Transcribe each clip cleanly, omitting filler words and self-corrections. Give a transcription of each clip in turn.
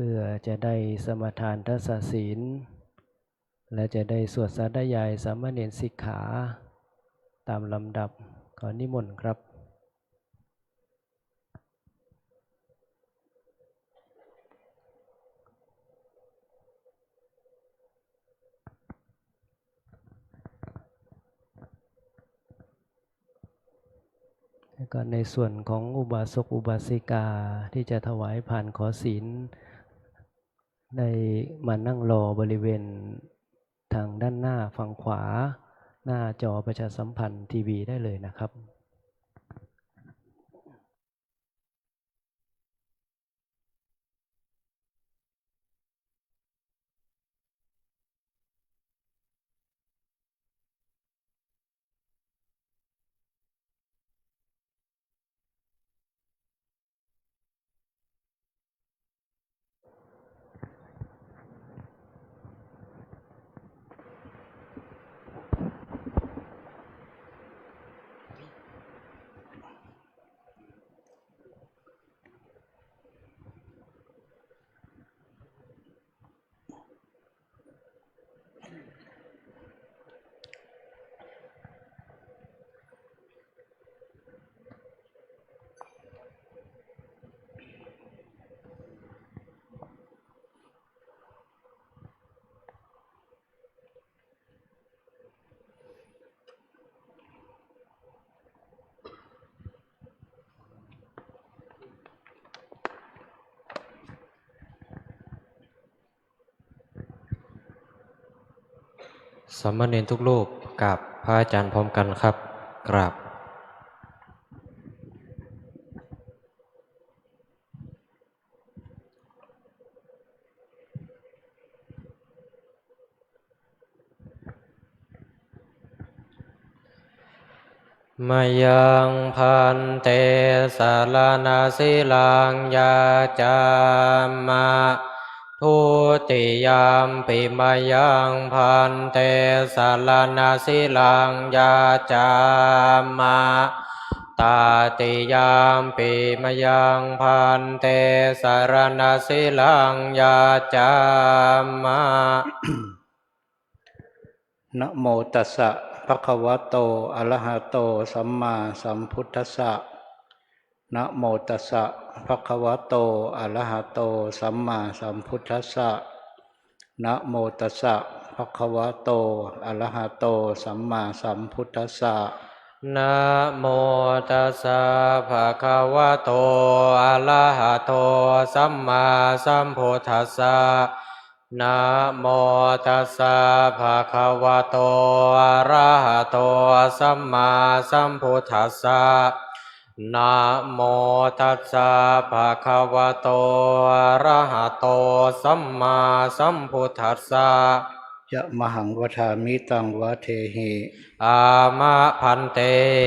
พื่อจะได้สมาทานทัศศีลและจะได้สวดสาธยายสามเณรสิกขาตามลำดับขอนิมนต์ครับแล้วก็ในส่วนของอุบาสกอุบาสิกาที่จะถวายผ่านขอศีลได้มานั่งรอบริเวณทางด้านหน้าฝั่งขวาหน้าจอประชาสัมพันธ์ทีวีได้เลยนะครับสามเณรทุกรูปกับพระอาจารย์พร้อมกันครับกราบมายังพันเตสารนาสิลังยาจามะทุติยามปิมายังพันเตสารนาสิลังยาจามะตาติยามปิมายังพันเตสารนาสิลังยาจามะ นะโมตัสสะภะคะวะโตอะระหะโตสัมมาสัมพุทธัสสะนะโมตัสสะภะคะวะโตอะระหะโตสัมมาสัมพุทธัสสะนะโมตัสสะภะคะวะโตอะระหะโตสัมมาสัมพุทธัสสะนะโมตัสสะภะคะวะโตอะระหะโตสัมมาสัมพุทธัสสะนะโมตัสสะภะคะวะโตอะระหะโตสัมมาสัมพุทธัสสะนะโมตัสสะภะคะวะโตอะระหะโตสัมมาสัมพุทธัสสะยะมหังวทามิตังวะเทหิอามะพันเต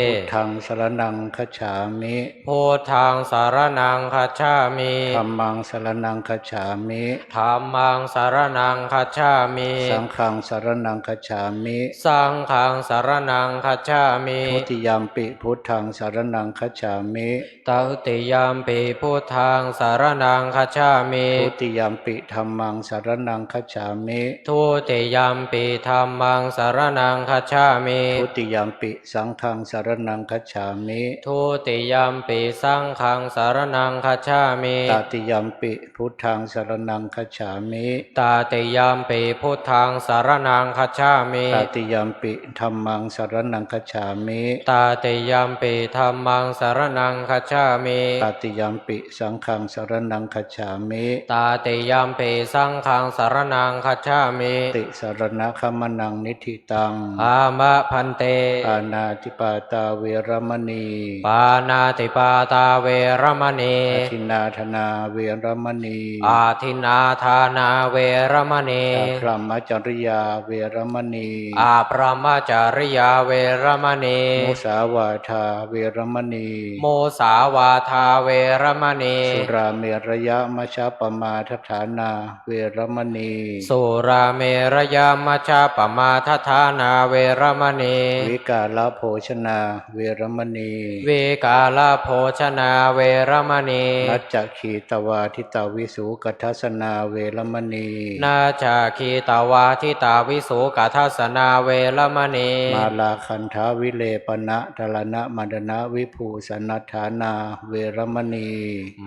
พุทธังสรณังคัจฉามิพุทธังสารนังคัจฉามิธัมมังสรณังคัจฉามิธัมมังสารนังคัจฉามิสังฆังสรณังคัจฉามิสังฆังสารนังคัจฉามิทุติยามปิพุทธังสรณังคัจฉามิทุติยามปิพุทธังสารนังคัจฉามิทุติยามปิธัมมังสรณังคัจฉามิทุติยามปิธัมมังสารนังคัจฉามิทุติยามปิสังฆังสรณังคัจฉามิทุติยามปิสังฆังสารนังคัจฉามิตติยามปิพุทธังสรณังคัจฉามิตติยามปิพุทธังสารนังคัจฉามิตติยามปิธัมมังสรณังคัจฉามิตติยามปิธัมมังสารนังคัจฉามิตติยามปิสังฆังสรณังคัจฉามิตติยามปิสังฆังสารนังคัจฉามิติสรณคัมมนังนิธิตังอามะพันเตปานาติปาตาเวรมณีปานาติปาตาเวรมณีอาทินนาธนาเวรมณีอาทินนาธานาเวรมณีอาพรหมจริยาเวรมณีอาพรหมจริยาเวรมณีมุสาวาทาเวรมณีโมสาวาทาเวรมณีสุราเมรยะมัชฌปมาทฐานาเวรมณีสุราเมรยะมัชฌปมาทฐานาเวรมณี ณี วิกาลโภชนาเวรมณี เวกาลโภชนาเวรมณี นัจจขีตวาทิตาวิสูกัทสนาเวรมณี นาจาคีตาวาทิตาวิสุกัทัสนาเวรมณี มาลาคันธาวิเลปนะทลนะมัดนะวิภูสนัฐานาเวรมณี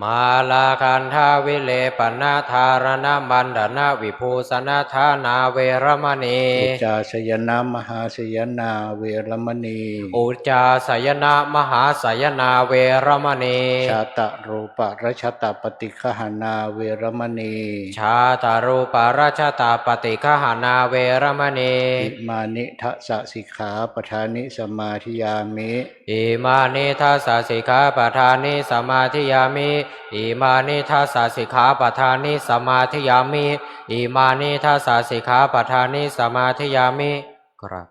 มาลาคันทาวิเลปนาธารณบันดนาวิภูสนาธานาเวรมณี อุจจาสยนามหาสยนาเวรมณี อุจจาสยนะมหาสยนาเวรมณี ชาตะรูปะรัชตะปฏิฆหานาเวรมณี ชาตารูปราชตาปฏิฆหานาเวรมณี อิมานิทัสสะสิกขาปทานิสมาธิยามิ อิมานิทัสสะสิกขาปทานิสมาธิยามิอิมานิทัสสะสิกขาปทานิสมาธิยามิอิมานิทัสสะสิกขาปทานิสมาธิยามิครับ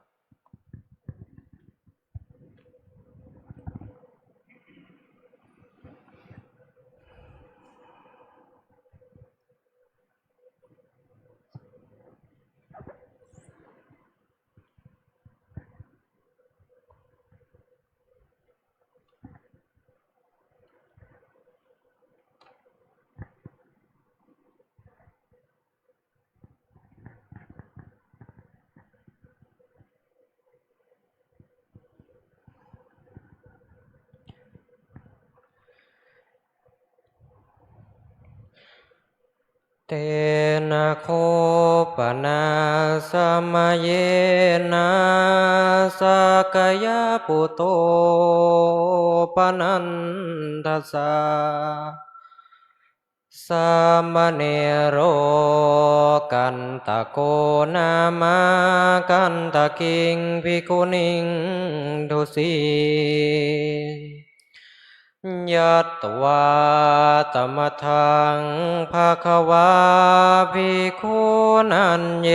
เตนะโคปนาสมะเยนะสักยะปุโตปนันทัสสะสามเณโรกันตะโกนามากันตะกิงภิกขุนิงทุสียัตวาตมะทังภาควาภิกขุนันเย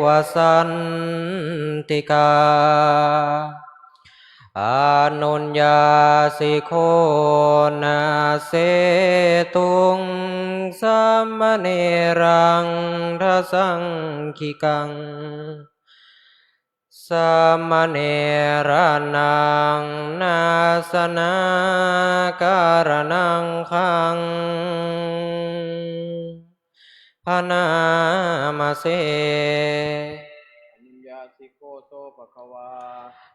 วสันติกาอานุญญาสิโคนาเสตุงสัมมเนรังทัสสังคิกังสัมมเนรานังนาสนาการนังขังพนามาเส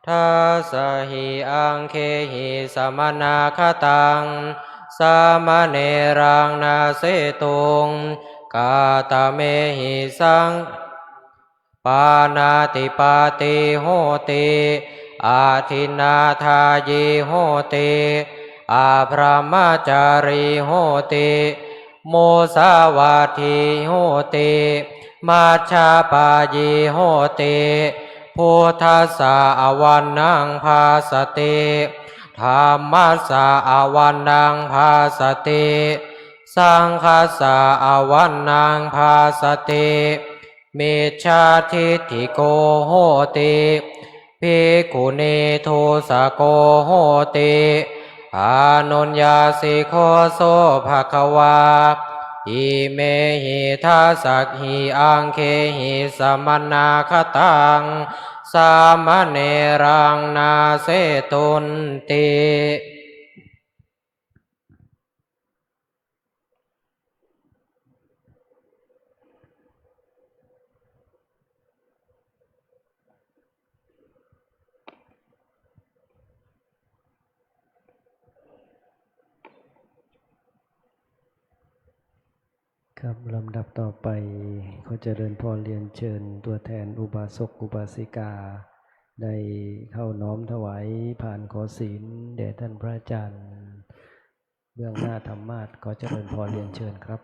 ทัสสะหิอังเคหิสมนาคตังสามเณรังนาเสตุงกาตเมหิสังปานาติปาติโหติอาทินนาทายิโหติอาพระมจารีโหติโมสาวาทีโหติมัชฌาปายิโหติพุทธัสสะอวันนังภาสติธัมมัสสะอวันนังภาสติสังฆัสสะอวันนังภาสติมิจฉาทิฏฐิโกโหติภิกขุนีทุสโกโหติอานุญญาสิโคโสภควาอิเมหิทัสสะหิอังเคหิสมนาคตังสามเณรังนาเสตุนติครับลำดับต่อไปขอเจริญพรเรียนเชิญตัวแทนอุบาสกอุบาสิกาได้เข้าน้อมถวายผ่านขอศีลแด่ท่านพระอาจารย์เบื้องหน้าธรรมาสขอเจริญพรเรียนเชิญครับ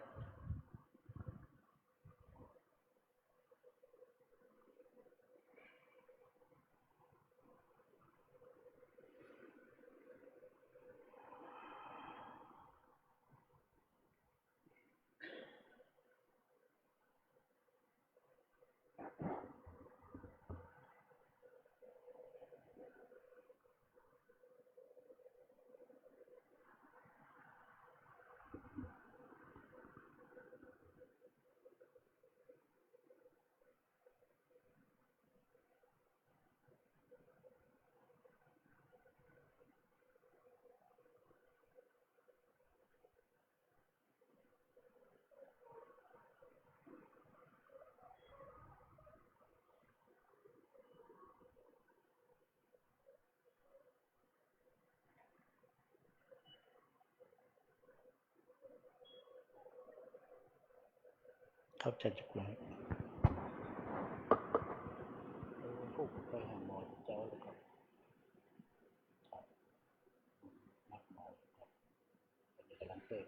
เข้าใจจุกไหมผู้ไปหาหมอเจ้าแล้วครับนักหมอครับกำลังเปิด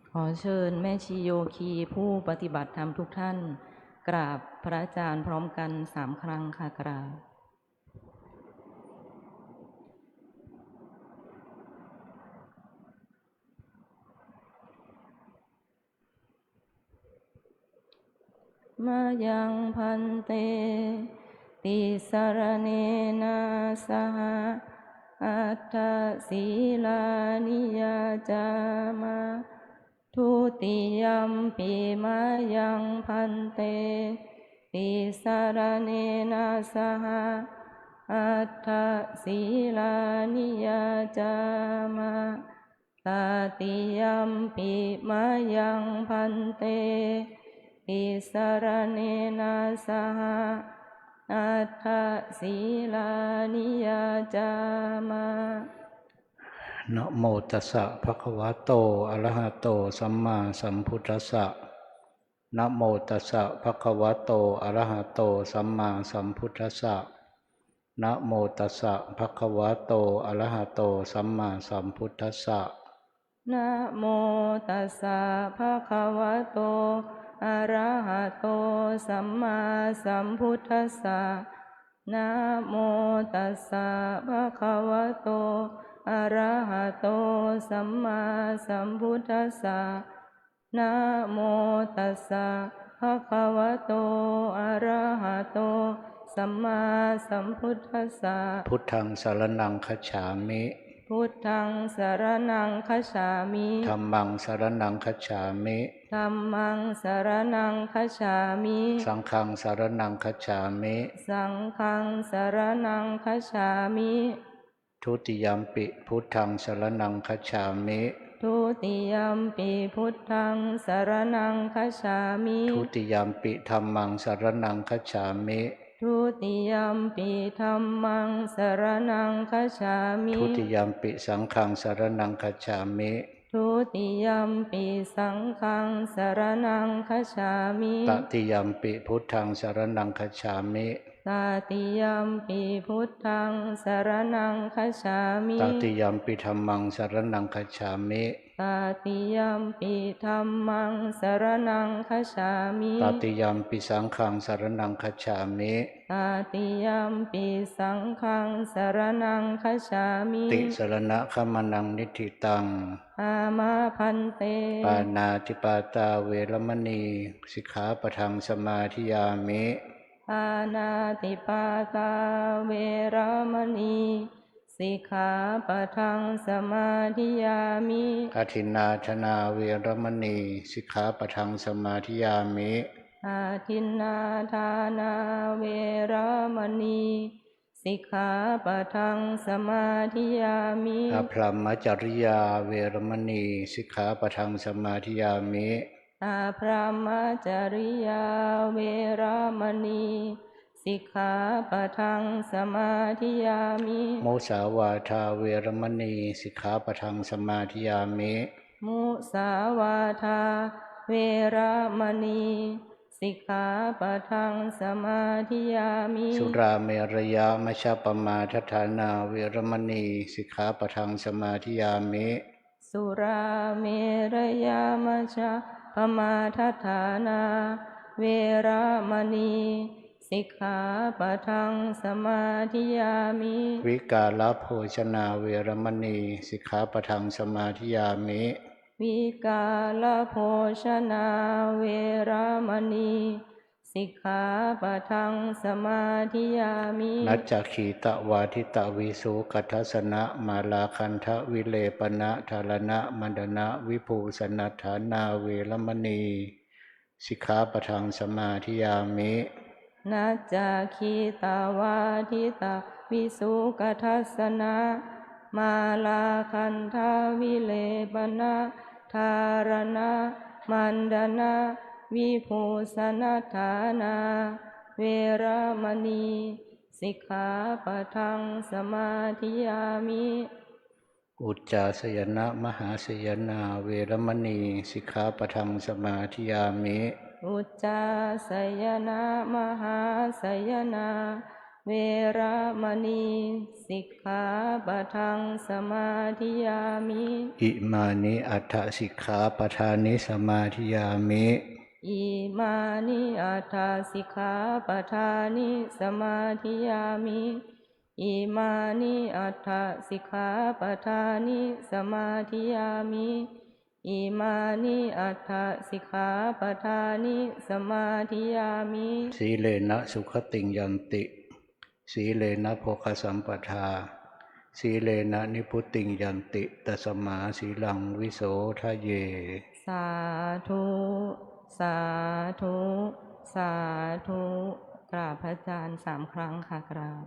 ขอเชิญแม่ชีโยคีผู้ปฏิบัติธรรมทุกท่าน กราบพระอาจารย์พร้อมกัน3 ครั้งค่ะกราบมายังพันเตติสรเนนะสหอัตถศีลานิยาจามาทุติยัมปิมายังพันเตติสรเนนะสหอัตถศีลานิยาจามาตติยัมปิมายังพันเตติสรเนนะสหอัตถศีลานิยาจามานะโมตัสสะภะคะวะโตอะระหะโตสัมมาสัมพุทธัสสะนะโมตัสสะภะคะวะโตอะระหะโตสัมมาสัมพุทธัสสะนะโมตัสสะภะคะวะโตอะระหะโตสัมมาสัมพุทธัสสะนะโมตัสสะภะคะวะโตอะระหะโตสัมมาสัมพุทธัสสะนะโมตัสสะภะคะวะโตอะระหะโตสัมมาสัมพุทธัสสะนะโมตัสสะภะคะวะโตอะระหะโตสัมมาสัมพุทธัสสะพุทธังสรณังคัจฉามิพุทธังสรณังคัจฉามิธัมมังสรณังคัจฉามิธัมมังสรณังคัจฉามิสังฆังสรณังคัจฉามิสังฆังสรณังคัจฉามิทุติยัมปิพุทธังสรณังคัจฉามิทุติยัมปิพุทธังสรณังคัจฉามิทุติยัมปิธัมมังสรณังคัจฉามิทุติยัมปิธัมมังสรณังคัจฉามิทุติยัมปิสังฆังสรณังคัจฉามิทุติยัมปิสังฆังสรณังคัจฉามิตติยัมปิพุทธังสรณังคัจฉามิตติยัมปิพุทธังสรณังคัจฉามิตติยัมปิธัมมังสรณังคัจฉามิตติยัมปิธัมมังสรณังคัจฉามิตติยัมปิสังฆังสรณังคัจฉามิตติยัมปิสังฆังสรณังคัจฉามิติสรณะคัมนังนิธิตังอามาพันเตปานาติปาตาเวรมณีสิกขาปะทังสมาธิยามิปานาติปาตาเวรมณีสิกขาปะทังสมาธิยามิอาทินนาธนาเวรมณีสิกขาปะทังสมาธิยามิอาทินนาทานาเวรมณีสิกขาปะทังสมาธิยามิอภรรมจริยาเวรมณีสิกขาปะทังสมาธิยามิอาพรหมจริยาเวรมณีสิกขาปะทังสมาธิยามิมุสาวาทาเวรมณีสิกขาปะทังสมาธิยามิมุสาวาทาเวรมณีสิกขาปะทังสมาธิยามิสุราเมรยะมัชฌปมาทฐานาเวรมณีสิกขาปะทังสมาธิยามิสุราเมรยามัชฌปมาทฐานาเวรมณีสิกขาปะทังสมาธิยามิวิกาลโภชนาเวรมณีสิกขาปะทังสมาธิยามิวิกาลโภชนาเวรมณีสิกขาปะทังสมาธิยามินัจจขีตวาทิตวิสุกัทสนะมาลาคันทะวิเลปนะธารณะมันดนะวิภูสนัฏฐานาเวรมณีสิกขาปะทังสมาธิยามินัจจคีตาวาทิตาวิสุกัทสนะมาลาคันทาวิเลปนะธารณะมันดนะวิภูสนัฏฐานาเวรมณี สิกขาปะทังสมาธิยามิ อุจจาสยนะมหาสยนาเวรมณีสิกขาปะทังสมาธิยามิ อุจจาสยนามหาสยนาเวระมณีสิกขาปะทังสมาธิยามิ อิมานิอัฏฐสิกขาปทานิสมาธิยามิ อิมานิอัตถสิกขาปทานิสมาธิยามิอิมานิอัตถสิกขาปทานิสมาธิยามิอิมานิอัตถสิกขาปทานิสมาธิยามิ สีเลนะสุขติงยันติสีเลนะโภคสัมปทาสีเลนะนิพุติงยันติตัสมาสีลังวิโสทะเย สาธุสาธุสาธุกราบพระอาจารย์3 ครั้งค่ะกราบ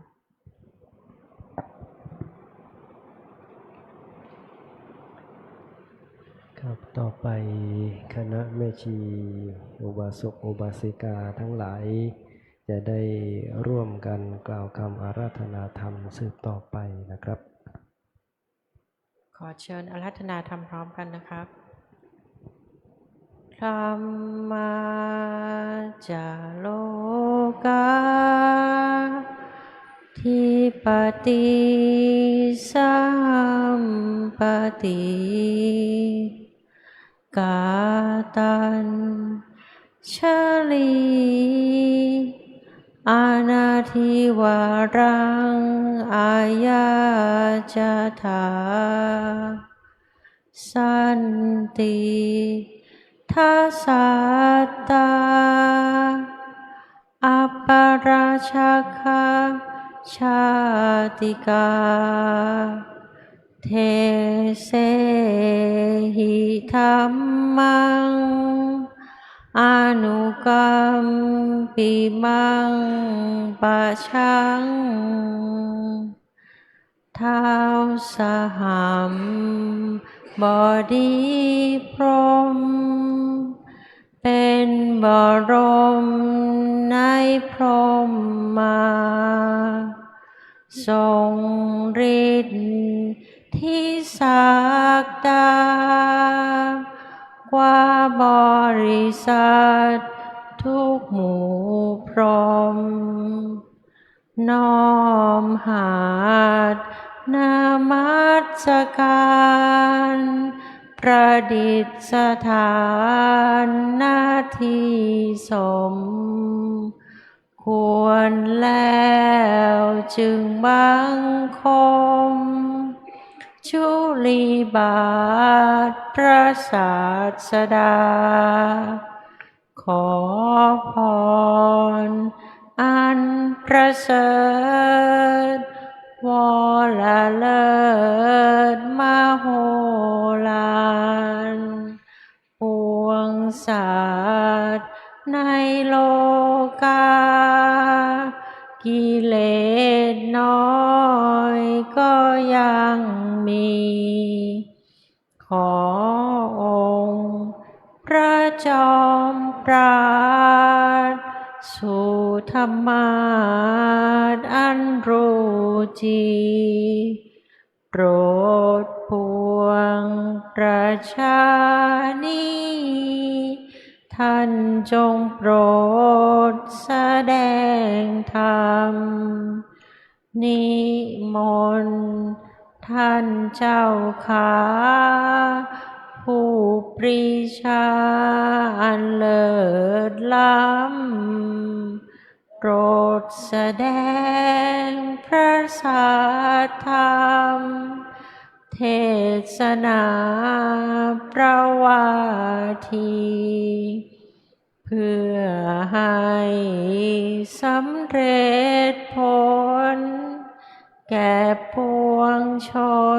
ครับต่อไปคณะแม่ชีอุบาสกอุบาสิกาทั้งหลายจะได้ร่วมกันกล่าวคำอาราธนาธรรมสืบต่อไปนะครับ ขอเชิญอาราธนาธรรมพร้อมกันนะครับธรรมาจาโลกาทิปติสัมปติกาตันชลีอานาทิวารังอายาจถาสันติทัสสาตาอัปปราชาคาชาติกาเทเสหิธัมมังอนุกัมปิมังปะชังท้าวสหัมบดีพรหมเป็นบรมในพรหมมาทรงฤทธิ์ที่ศักดากว่าบริษัททุกหมู่พรหมน้อมหาดนามัสการประดิษฐานหน้าที่สมควรแล้วจึงบังคมจุลีบาทพระศาสดาขอพรอันประเสริฐวรเลิศมโหฬารปวงสัตว์ในโลกากิเลสน้อยก็ยังมีขอองค์พระจอมปราดสู่ธรรมาสอันรู้จริงโปรดปวงประชานีท่านจงโปรดแสดงธรรมนิมนต์ท่านเจ้าขาผู้ปรีชาอันเลิศล้ำโปรดแสดงพระสัทธรรมเทศนาประวาทีเพื่อให้สำเร็จผลแก่ปวงช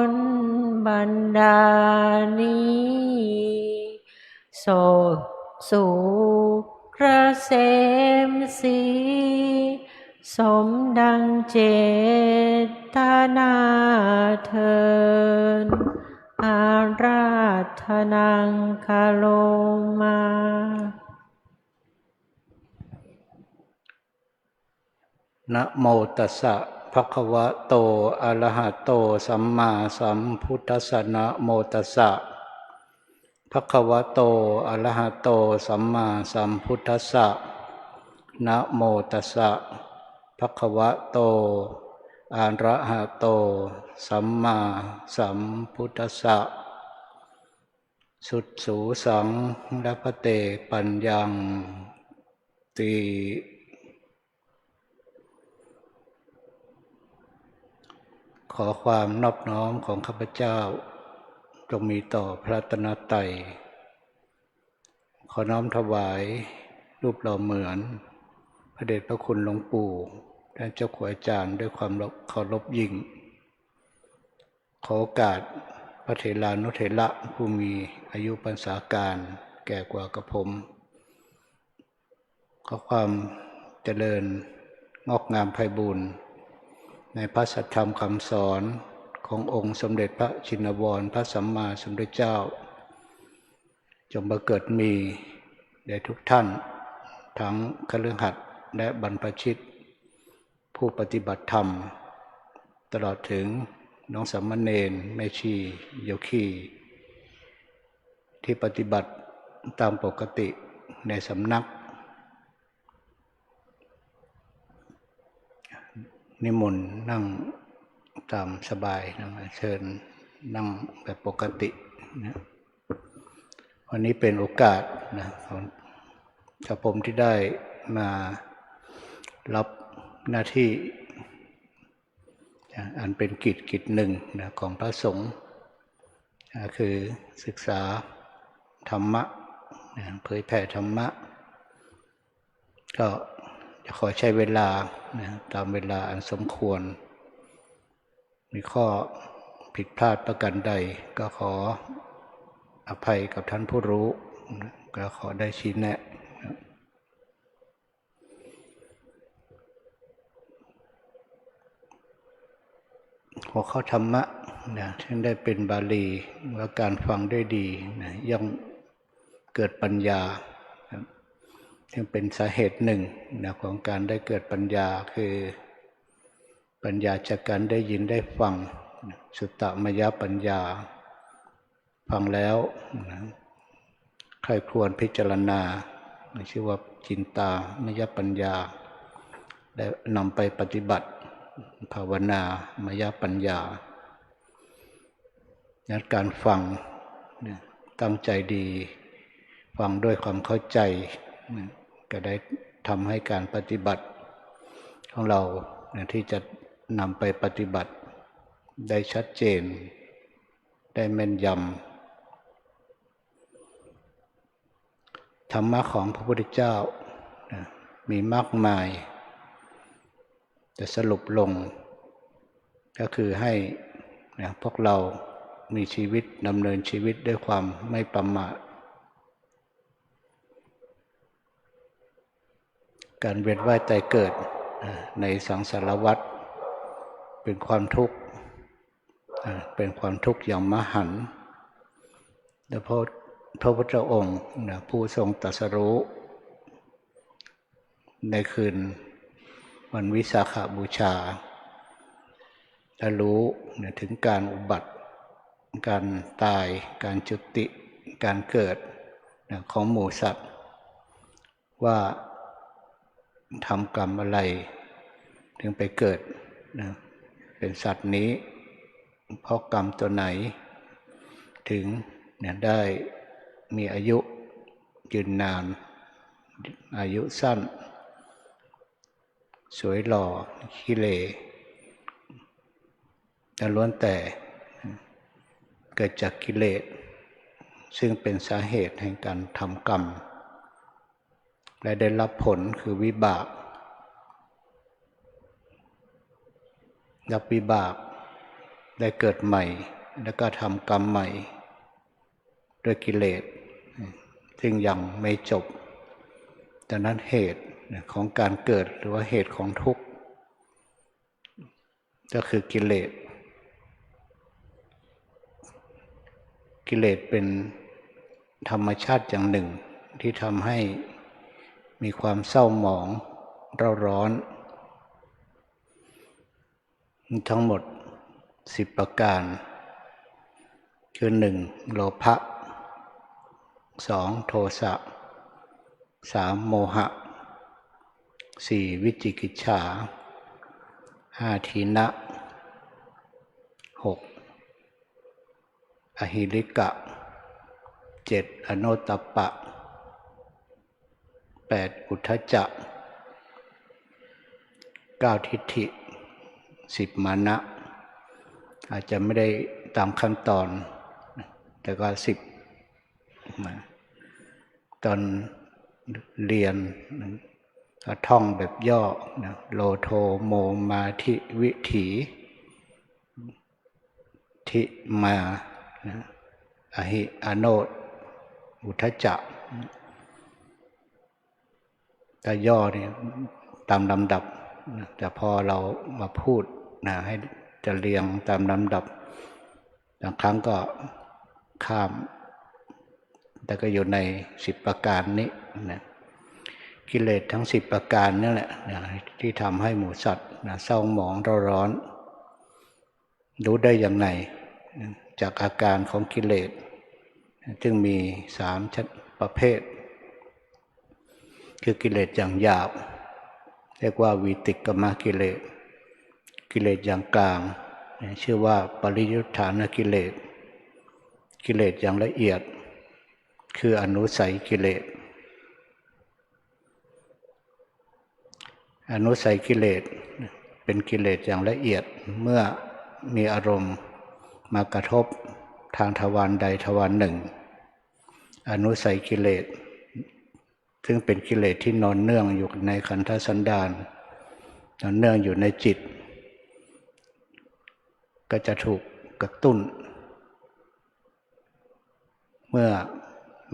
นบรรดานี้สู่เกษมศรีสมดังเจตนาเทินอาราธนังคาโลมา นะโมตัสสะภะคะวะโตอะระหะโตสัมมาสัมพุทธัสสะนะโมตัสสะภะคะวะโตอะระหะโตสัมมาสัมพุทธัสสะนะโมตัสสะภะคะวะโตอะระหะโตสัมมาสัมพุทธัสสะสุดสูสังรัพเตปัญญังติขอความนอบน้อมของข้าพเจ้าจงมีต่อพระรัตนตรัยขอน้อมถวายรูปหล่อเหมือนพระเดชพระคุณหลวงปู่ท่านเจ้าครูอาจารย์ด้วยความเคารพยิ่งขอโอกาสพระเถรานุเถระผู้มีอายุพรรษาการแก่กว่ากับผมขอความเจริญงอกงามไพบูรย์ในพระสัทธรรมคำสอนขององค์สมเด็จพระชินวรพระสัมมาสัมพุทธเจ้าจงบังเกิดมีแด่ทุกท่านทั้งคฤหัสถ์และบรรพชิตผู้ปฏิบัติธรรมตลอดถึงน้องสามเณรแม่ชีโยคีที่ปฏิบัติตามปกติในสำนักนิมนต์นั่งตามสบายนะเชิญนั่งแบบปกตินะวันนี้เป็นโอกาสนะของข้าพเจ้าที่ได้มารับหน้าที่อันเป็นกิจหนึ่งนะของพระสงฆ์คือศึกษาธรรมะนะเผยแผ่ธรรมะก็จะขอใช้เวลานะตามเวลาอันสมควรมีข้อผิดพลาดประการใดก็ขออภัยกับท่านผู้รู้นะก็ขอได้ชี้แนะหัวข้อธรรมะนะที่ได้เป็นบาลีว่าการฟังได้ดีนะย่อมเกิดปัญญาซึ่งเป็นสาเหตุหนึ่งนะของการได้เกิดปัญญาคือปัญญาจากการได้ยินได้ฟังสุตตมยปัญญาฟังแล้วนะใครควรพิจารณาชื่อว่าจินตามยปัญญาได้นำไปปฏิบัติภาวนามยปัญญาการฟังตั้งใจดีฟังด้วยความเข้าใจก็ได้ทำให้การปฏิบัติของเราที่จะนำไปปฏิบัติได้ชัดเจนได้แม่นยำธรรมะของพระพุทธเจ้ามีมากมายจะสรุปลงก็คือให้พวกเรามีชีวิตดำเนินชีวิตด้วยความไม่ประมาทการเวียนว่ายตายเกิดในสังสารวัฏเป็นความทุกข์อย่างมหันต์และพระพุทธองค์ผู้ทรงตรัสรู้ในคืนวันวิสาขบูชาและรู้ถึงการอุบัติการตายการจุติการเกิดของหมู่สัตว์ว่าทำกรรมอะไรถึงไปเกิดเป็นสัตว์นี้เพราะกรรมตัวไหนถึงได้มีอายุยืนนานอายุสั้นสวยหล่อขี้เหร่แต่ล้วนแต่เกิดจากกิเลสซึ่งเป็นสาเหตุแห่งการทำกรรมและได้รับผลคือวิบากรับวิบากได้เกิดใหม่แล้วก็ทำกรรมใหม่ด้วยกิเลสซึ่งยังไม่จบดังนั้นเหตุของการเกิดหรือว่าเหตุของทุกข์ก็คือกิเลสเป็นธรรมชาติอย่างหนึ่งที่ทำให้มีความเศร้าหมองเร่าร้อน ทั้งหมด10ประการคือ1โลภะ2โทสะ3โมหะ4วิจิกิจฉา5ทีนะ6อหิริกะ7อโนตตัปปะ8อุทธัจจะ9ทิฏฐิ10มานะอาจจะไม่ได้ตามขั้นตอนแต่ก็10ตอนเรียนก็ท่องแบบย่อนะโลโทโมมาธิวิถีทิมานะอหิอโนตอุทธัจจะแต่ย่อเนี่ยตามลำดับนะแต่พอเรามาพูดนะให้จะเรียงตามลำดับบางครั้งก็ข้ามแต่ก็อยู่ใน10ประการนี้นะกิเลสทั้ง10ประการนั่นแหละนะที่ทำให้หมู่สัตว์นะเศร้าหมองเร่าร้อนรู้ได้อย่างไรจากอาการของกิเลสจึงมี3ชั้นประเภทคือกิเลสอย่างหยาบเรียกว่าวิติกมกิเลสกิเลสอย่างกลางชื่อว่าปริยุทธานกิเลสกิเลสอย่างละเอียดคืออนุสัยกิเลสอนุสัยกิเลสเป็นกิเลสอย่างละเอียดเมื่อมีอารมณ์มากระทบทางทวารใดทวารหนึ่งอนุสัยกิเลสซึ่งเป็นกิเลสที่นอนเนื่องอยู่ในขันธสันดานนอนเนื่องอยู่ในจิตก็จะถูกกระตุ้นเมื่อ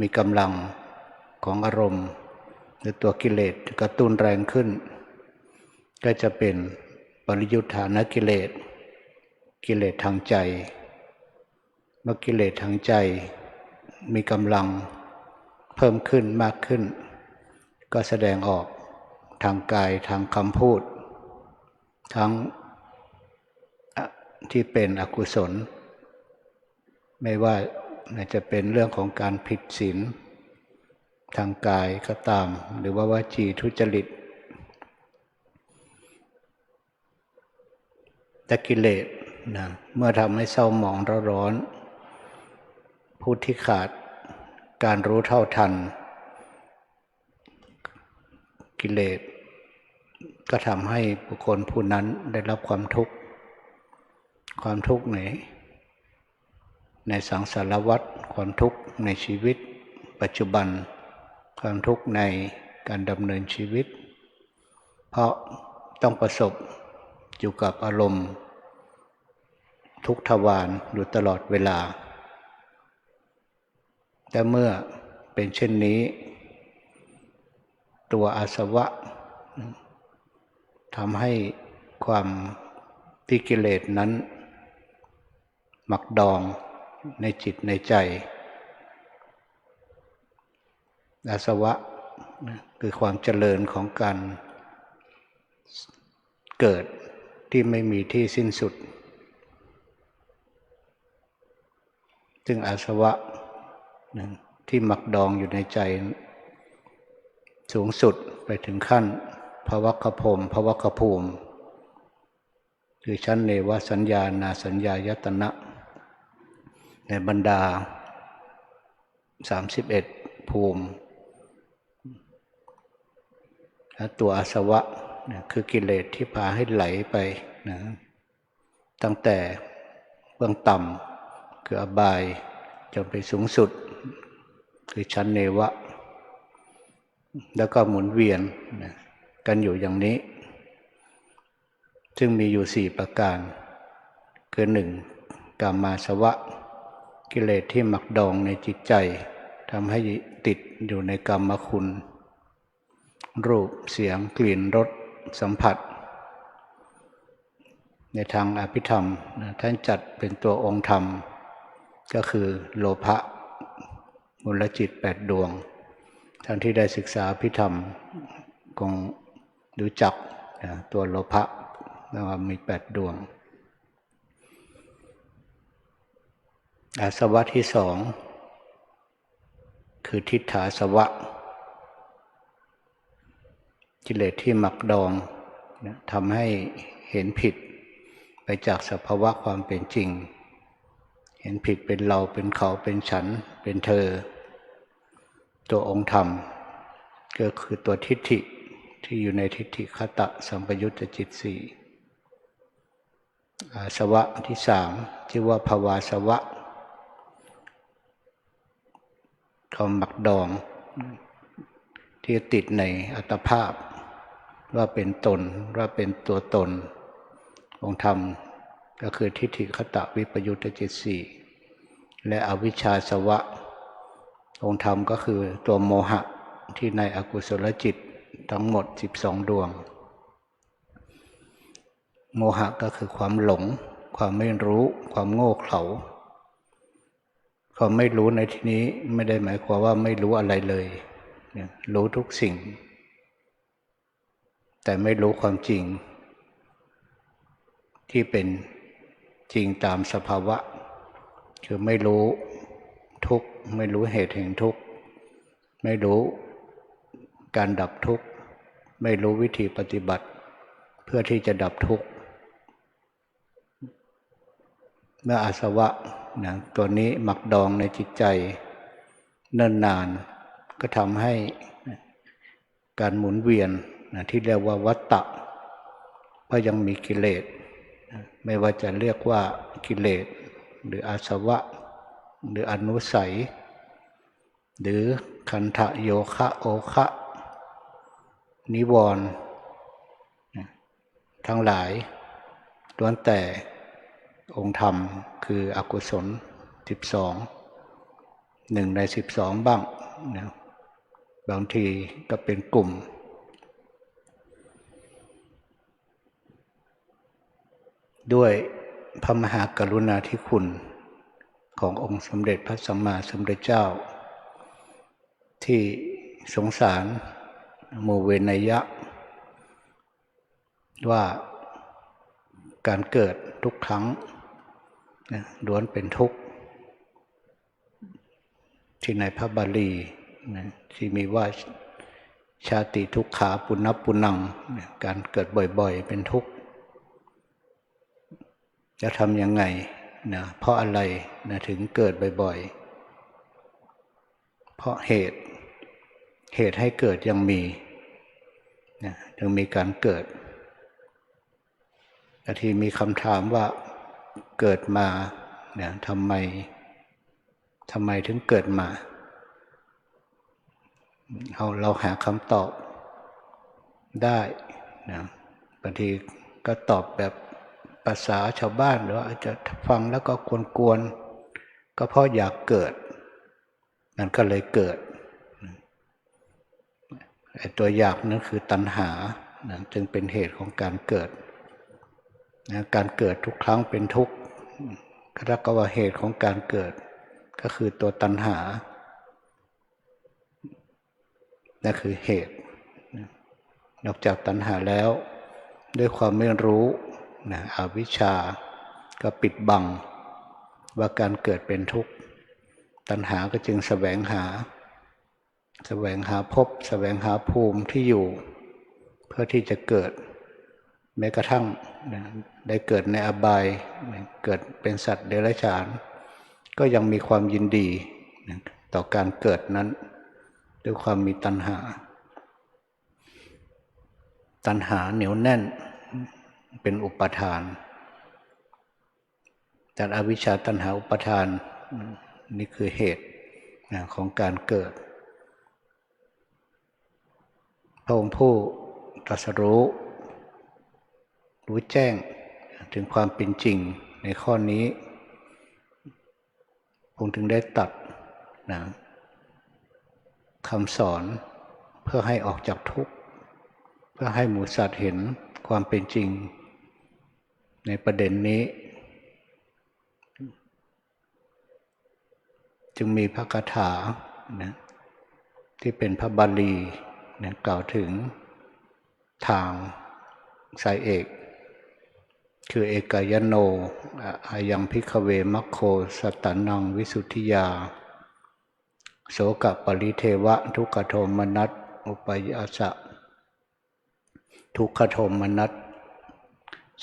มีกำลังของอารมณ์หรือตัวกิเลสกระตุ้นแรงขึ้นก็จะเป็นปริยุทธานกิเลสกิเลสทางใจเมื่อกิเลสทางใจมีกำลังเพิ่มขึ้นมากขึ้นก็แสดงออกทางกายทางคำพูดทั้งที่เป็นอกุศลไม่ว่าจะเป็นเรื่องของการผิดศีลทางกายก็ตามหรือว่าวจีทุจริตแต่กิเลสนะเมื่อทำให้เศร้าหมองร้อนผู้ที่ขาดการรู้เท่าทันกิเลสก็ทำให้บุคคลผู้นั้นได้รับความทุกข์ในสังสารวัฏความทุกข์ในชีวิตปัจจุบันความทุกข์ในการดำเนินชีวิตเพราะต้องประสบอยู่กับอารมณ์ทุกทวารอยู่ตลอดเวลาแต่เมื่อเป็นเช่นนี้ตัวอาสวะทำให้ความที่กิเลสนั้นหมักดองในจิตในใจอาสวะคือความเจริญของการเกิดที่ไม่มีที่สิ้นสุดซึ่งอาสวะที่หมักดองอยู่ในใจสูงสุดไปถึงขั้นภวัคคพรหมภวัคคภูมิคือชั้นเนวสัญญานาสัญญายตนะในบรรดา31ภูมิตัวอาสวะคือกิเลสที่พาให้ไหลไปนะตั้งแต่เบื้องต่ำคืออบายจนไปสูงสุดคือชั้นเนวะแล้วก็หมุนเวียนกันอยู่อย่างนี้ซึ่งมีอยู่4ประการคือ1กามาสวะกิเลสที่หมักดองในจิตใจทำให้ติดอยู่ในกามคุณรูปเสียงกลิ่นรสสัมผัสในทางอภิธรรมท่านจัดเป็นตัวองค์ธรรมก็คือโลภะมูลจิต8ดวงท่านที่ได้ศึกษาอภิธรรมคงรู้จักตัวโลภะว่ามี8ดวง อาสวะที่สองคือทิฏฐาสวะกิเลสที่หมักดองทำให้เห็นผิดไปจากสภาวะความเป็นจริงเห็นผิดเป็นเราเป็นเขาเป็นฉันเป็นเธอตัวองค์ธรรมก็คือตัวทิฏฐิที่อยู่ในทิฏฐิคตะสัมปยุตตจิตสี่อาสวะที่สามชื่อว่าภวาสวะความหมักดองที่ติดในอัตภาพว่าเป็นตนว่าเป็นตัวตนองค์ธรรมก็คือทิฏฐิคตะวิปยุตตจิตสี่และอวิชชาสวะองค์ธรรมก็คือตัวโมหะที่ในอกุศลจิตทั้งหมด12ดวงโมหะก็คือความหลงความไม่รู้ความโง่เขลาความไม่รู้ในที่นี้ไม่ได้หมายความว่าไม่รู้อะไรเลยรู้ทุกสิ่งแต่ไม่รู้ความจริงที่เป็นจริงตามสภาวะคือไม่รู้ทุกข์ไม่รู้เหตุแห่งทุกข์ไม่รู้การดับทุกข์ไม่รู้วิธีปฏิบัติเพื่อที่จะดับทุกข์เมื่ออาสวะตัวนี้หมักดองในจิตใจเนิ่นนานก็ทำให้การหมุนเวียนที่เรียกว่าวัฏฏะก็ยังมีกิเลสไม่ว่าจะเรียกว่ากิเลสหรืออาสวะหรืออนุสัยหรือคันธะโยคะโอคะนิวรณ์ทั้งหลายล้วนแต่องค์ธรรมคืออกุศล12 1ใน12บ้างนะบางทีก็เป็นกลุ่มด้วยพระมหากรุณาธิคุณขององค์สมเด็จพระสัมมาสัมพุทธเจ้าที่สงสารหมู่เวนยะว่าการเกิดทุกครั้งล้วนเป็นทุกข์ที่ในพระบาลีที่มีว่าชาติทุกขาปุณณปุณังการเกิดบ่อยๆเป็นทุกข์จะทำยังไงเพราะอะไรถึงเกิดบ่อยๆเพราะเหตุให้เกิดยังมียังมีการเกิดแต่ที่มีคำถามว่าเกิดมาทำไมถึงเกิดมาเราหาคำตอบได้บางทีก็ตอบแบบภาษาชาวบ้านหรือว่าอาจจะฟังแล้วก็กวนๆก็เพราะอยากเกิดนั่นก็เลยเกิดไอ้ตัวอยากนั้นคือตัณหาจึงเป็นเหตุของการเกิดการเกิดทุกครั้งเป็นทุกข์ก็เรียกว่าเหตุของการเกิดก็คือตัวตัณหานั่นคือเหตุนอกจากตัณหาแล้วด้วยความไม่รู้อวิชชาก็ปิดบังว่าการเกิดเป็นทุกข์ตัณหาก็จึงแสวงหาภพแสวงหาภูมิที่อยู่เพื่อที่จะเกิดแม้กระทั่งได้เกิดในอบายเกิดเป็นสัตว์เดรัจฉานก็ยังมีความยินดีต่อการเกิดนั้นด้วยความมีตัณหาเหนียวแน่นเป็นอุปทานแต่อวิชชาตัณหาอุปทานนี่คือเหตุของการเกิดพระองค์ผู้ตรัสรู้แจ้งถึงความเป็นจริงในข้อนี้พระองค์ถึงได้ตัดคำสอนเพื่อให้ออกจากทุกข์เพื่อให้หมู่สัตว์เห็นความเป็นจริงในประเด็นนี้จึงมีพระคาถาที่เป็นพระบาลีกล่าวถึงทางสายเอก คือเอกายโนอายังภิกขเวมัคโคสัตตนังวิสุทธิยาโสกปริเทวะทุกขโทมนัสอุปยัสสะทุกขโทมนัส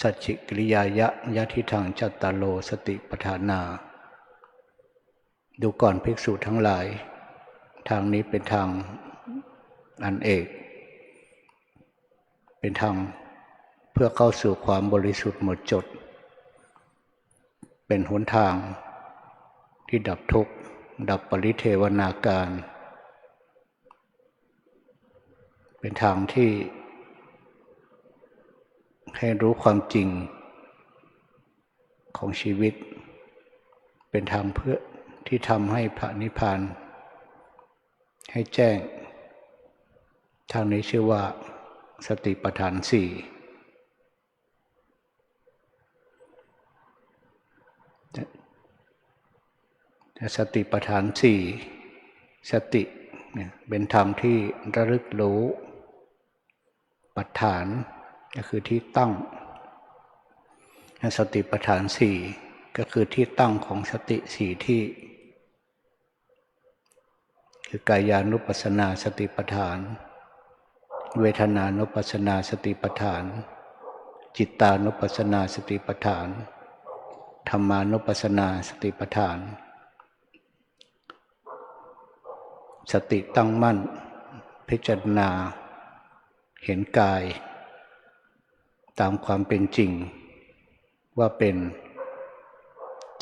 สัจฉิกิริยายะยะทิทังจัตตโลสติปัฏฐานาดูก่อนภิกษุทั้งหลายทางนี้เป็นทางอันเอกเป็นทางเพื่อเข้าสู่ความบริสุทธิ์หมดจดเป็นหนทางที่ดับทุกข์ดับปริเทวนาการเป็นทางที่ให้รู้ความจริงของชีวิตเป็นทางเพื่อที่ทำให้พระนิพพานให้แจ้งทางนี้ชื่อว่าสติปัฏฐานสี่สติปัฏฐานสี่สติเนี่ยเป็นธรรมที่ระลึกรู้ปัฏฐานก็คือที่ตั้งสติปัฏฐานสี่ก็คือที่ตั้งของสติสี่ที่คือกายานุปัสสนาสติปัฏฐานเวทนานุปัสสนาสติปัฏฐานจิตตานุปัสสนาสติปัฏฐานธรรมานุปัสสนาสติปัฏฐานสติตั้งมั่นพิจารณาเห็นกายตามความเป็นจริงว่าเป็น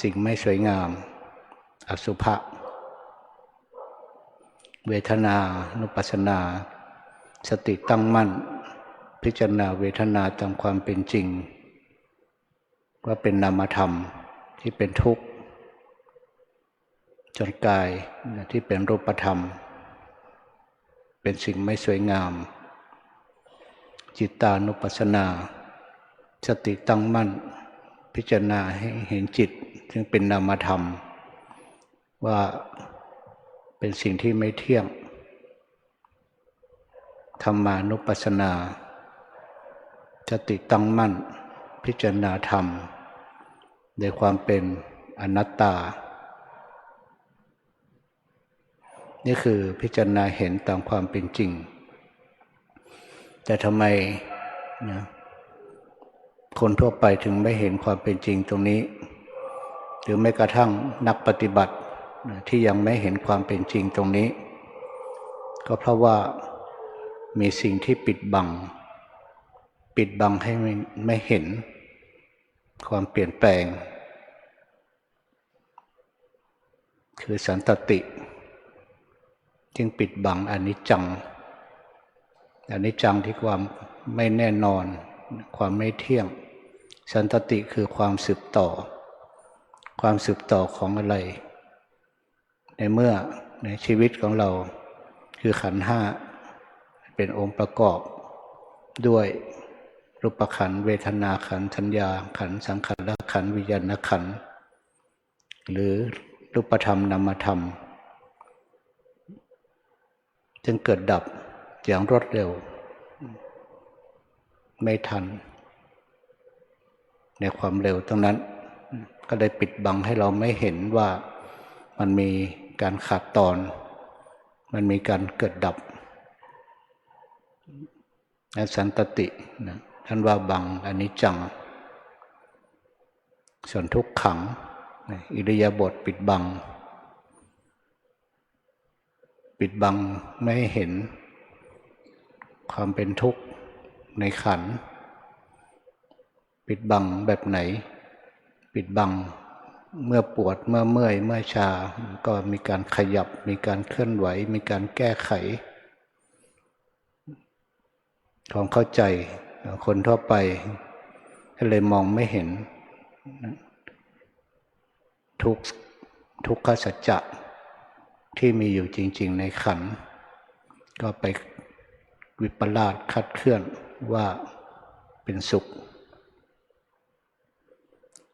สิ่งไม่สวยงามอสุภะเวทนานุปัสสนาสติตั้งมั่นพิจารณาเวทนาตามความเป็นจริงว่าเป็นนามธรรมที่เป็นทุกข์จนกายที่เป็นรูปธรรมเป็นสิ่งไม่สวยงามจิตตานุปัสสนาสติตั้งมั่นพิจารณาให้เห็นจิตซึ่งเป็นนามธรรมว่าเป็นสิ่งที่ไม่เที่ยงธรรมานุปัสสนาสติตั้งมั่นพิจารณาธรรมในความเป็นอนัตตานี่คือพิจารณาเห็นตามความเป็นจริงแต่ทำไมนะคนทั่วไปถึงไม่เห็นความเป็นจริงตรงนี้หรือแม้กระทั่งนักปฏิบัติที่ยังไม่เห็นความเป็นจริงตรงนี้ก็เพราะว่ามีสิ่งที่ปิดบังให้ไม่เห็นความเปลี่ยนแปลงคือสันตติจึงปิดบังอนิจจังที่ความไม่แน่นอนความไม่เที่ยงสันตติคือความสืบต่อของอะไรในเมื่อในชีวิตของเราคือขันธ์ห้าเป็นองค์ประกอบด้วยรูปขันธ์เวทนาขันธ์สัญญาขันธ์สังขารขันธ์วิญญาณขันธ์หรือรูปธรรมนามธรรมจึงเกิดดับอย่างรวดเร็วไม่ทันในความเร็วตรงนั้นก็ได้ปิดบังให้เราไม่เห็นว่ามันมีการขาดตอนมันมีการเกิดดับและสันตตินะท่านว่าบังอนิจจังส่วนทุกขังอิริยาบถปิดบังไม่ให้เห็นความเป็นทุกข์ในขันธ์ปิดบังแบบไหนปิดบังเมื่อปวดเมื่อเมื่อยเมื่อชาก็มีการขยับมีการเคลื่อนไหวมีการแก้ไขความเข้าใจคนทั่วไปก็เลยมองไม่เห็นทุกขสัจจะที่มีอยู่จริงๆในขันธ์ก็ไปวิปลาสคลาดเคลื่อนว่าเป็นสุข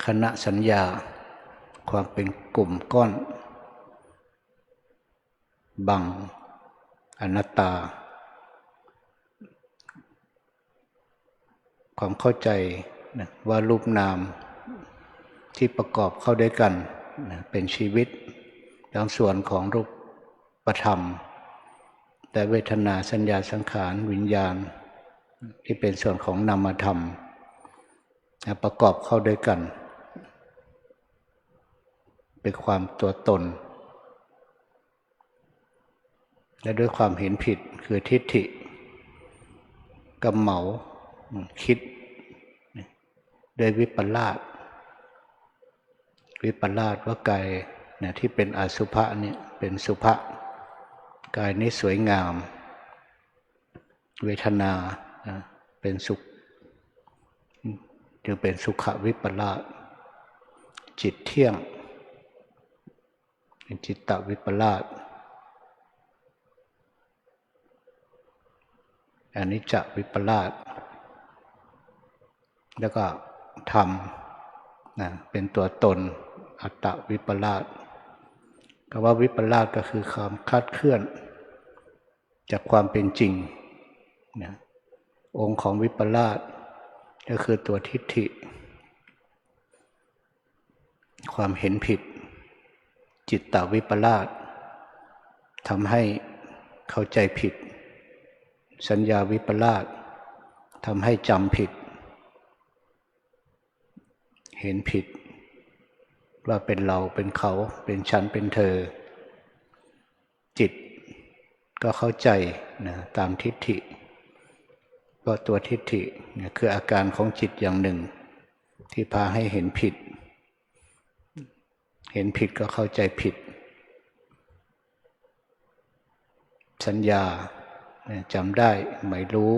คณะสัญญาความเป็นกลุ่มก้อนบังอนัตตาความเข้าใจ นะว่ารูปนามที่ประกอบเข้าด้วยกันนะเป็นชีวิตทั้งส่วนของรูปธรรมแต่เวทนาสัญญาสังขารวิญญาณที่เป็นส่วนของนามธรรมนะประกอบเข้าด้วยกันเป็นความตัวตนและด้วยความเห็นผิดคือทิฏฐิกำเหมาคิดด้วยวิปลาสว่ากายเนี่ยที่เป็นอสุภะเนี่ยเป็นสุภะกายนี้สวยงามเวทนาเป็นสุขจึงเป็นสุขวิปลาสจิตเที่ยงเป็นจิตตวิปลาสอนิจจวิปลาสแล้วก็ธรรมเป็นตัวตนอัตตวิปลาสคำว่าวิปลาสก็คือความคลาดเคลื่อนจากความเป็นจริงองค์ของวิปลาสก็คือตัวทิฏฐิความเห็นผิดจิตตวิปลาสทำให้เข้าใจผิดสัญญาวิปลาสทำให้จำผิดเห็นผิดว่าเป็นเราเป็นเขาเป็นฉันเป็นเธอจิตก็เข้าใจตามทิฏฐิเพราะตัวทิฏฐิคืออาการของจิตอย่างหนึ่งที่พาให้เห็นผิดก็เข้าใจผิดสัญญาจำได้ไม่รู้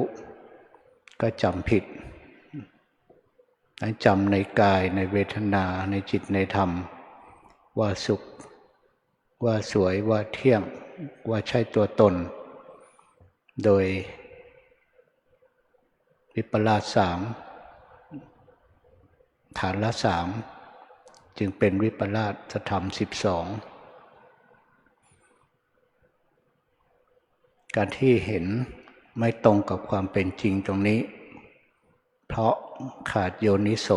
ก็จำผิดจำในกายในเวทนาในจิตในธรรมว่าสุขว่าสวยว่าเที่ยงว่าใช่ตัวตนโดยวิปลาสสามฐานละ3จึงเป็นวิปลาสธรรม12การที่เห็นไม่ตรงกับความเป็นจริงตรงนี้เพราะขาดโยนิโส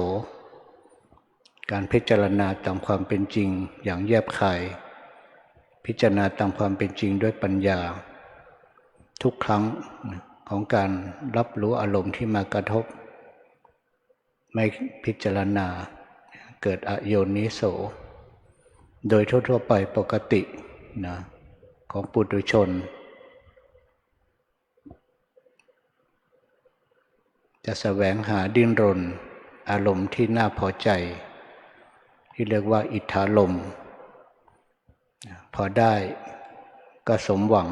การพิจารณาตามความเป็นจริงอย่างแยบคายพิจารณาตามความเป็นจริงด้วยปัญญาทุกครั้งของการรับรู้อารมณ์ที่มากระทบไม่พิจารณาเกิดอโยนิโสโดยทั่วๆไปปกติของปุถุชนจะแสวงหาดิ้นรนอารมณ์ที่น่าพอใจที่เรียกว่าอิทธารมณ์พอได้ก็สมหวั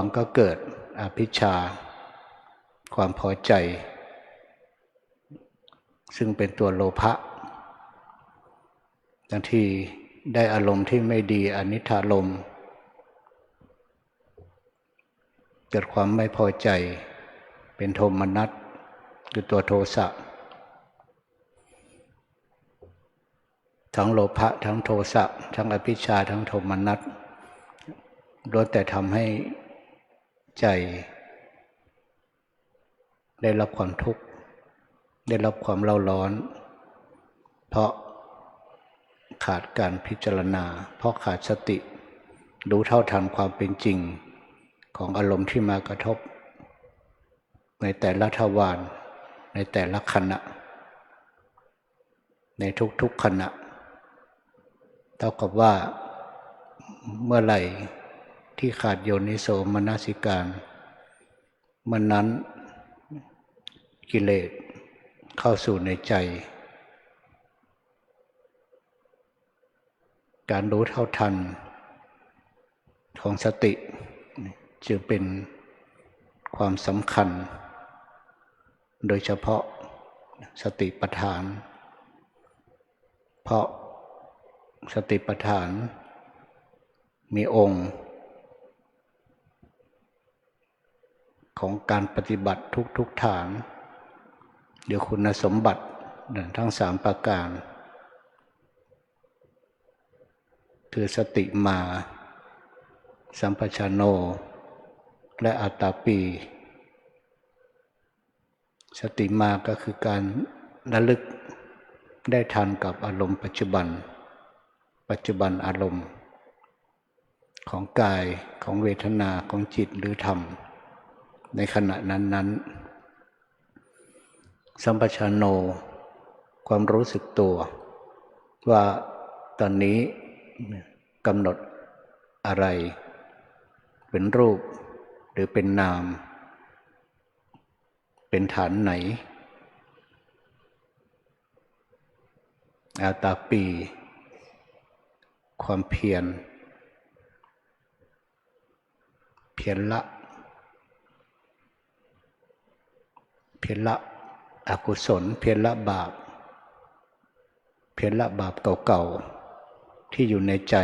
งก็เกิดอภิชฌาความพอใจซึ่งเป็นตัวโลภะบางทีได้อารมณ์ที่ไม่ดีอนิทธารมณ์เกิดความไม่พอใจเป็นโทมนัสคือตัวโทสะทั้งโลภะทั้งโทสะทั้งอภิชฌาทั้งโทมนัสล้วนแต่ทำให้ใจได้รับความทุกข์ได้รับความเล่าร้อนเพราะขาดการพิจารณาเพราะขาดสติรู้เท่าทันความเป็นจริงของอารมณ์ที่มากระทบในแต่ละทวารในแต่ละขณะในทุกๆขณะเท่ากับว่าเมื่อไหร่ที่ขาดโยนิโสมนสิการเมื่อนั้นกิเลสเข้าสู่ในใจการรู้เท่าทันของสติจึงเป็นความสำคัญโดยเฉพาะสติปัฏฐานเพราะสติปัฏฐานมีองค์ของการปฏิบัติทุกฐานเดี๋ยวคุณสมบัติทั้ง3ประการคือสติมาสัมปชัญโนและอัตตาปี สติมาก็คือการระลึกได้ทันกับอารมณ์ปัจจุบันอารมณ์ของกายของเวทนาของจิตหรือธรรมในขณะนั้นๆสัมปชัญโนความรู้สึกตัวว่าตอนนี้กำหนดอะไรเป็นรูปหรือเป็นนามเป็นฐานไหนอาตาปีความเพียรละอกุศลเพียรละบาปเก่าๆที่อยู่ในใจ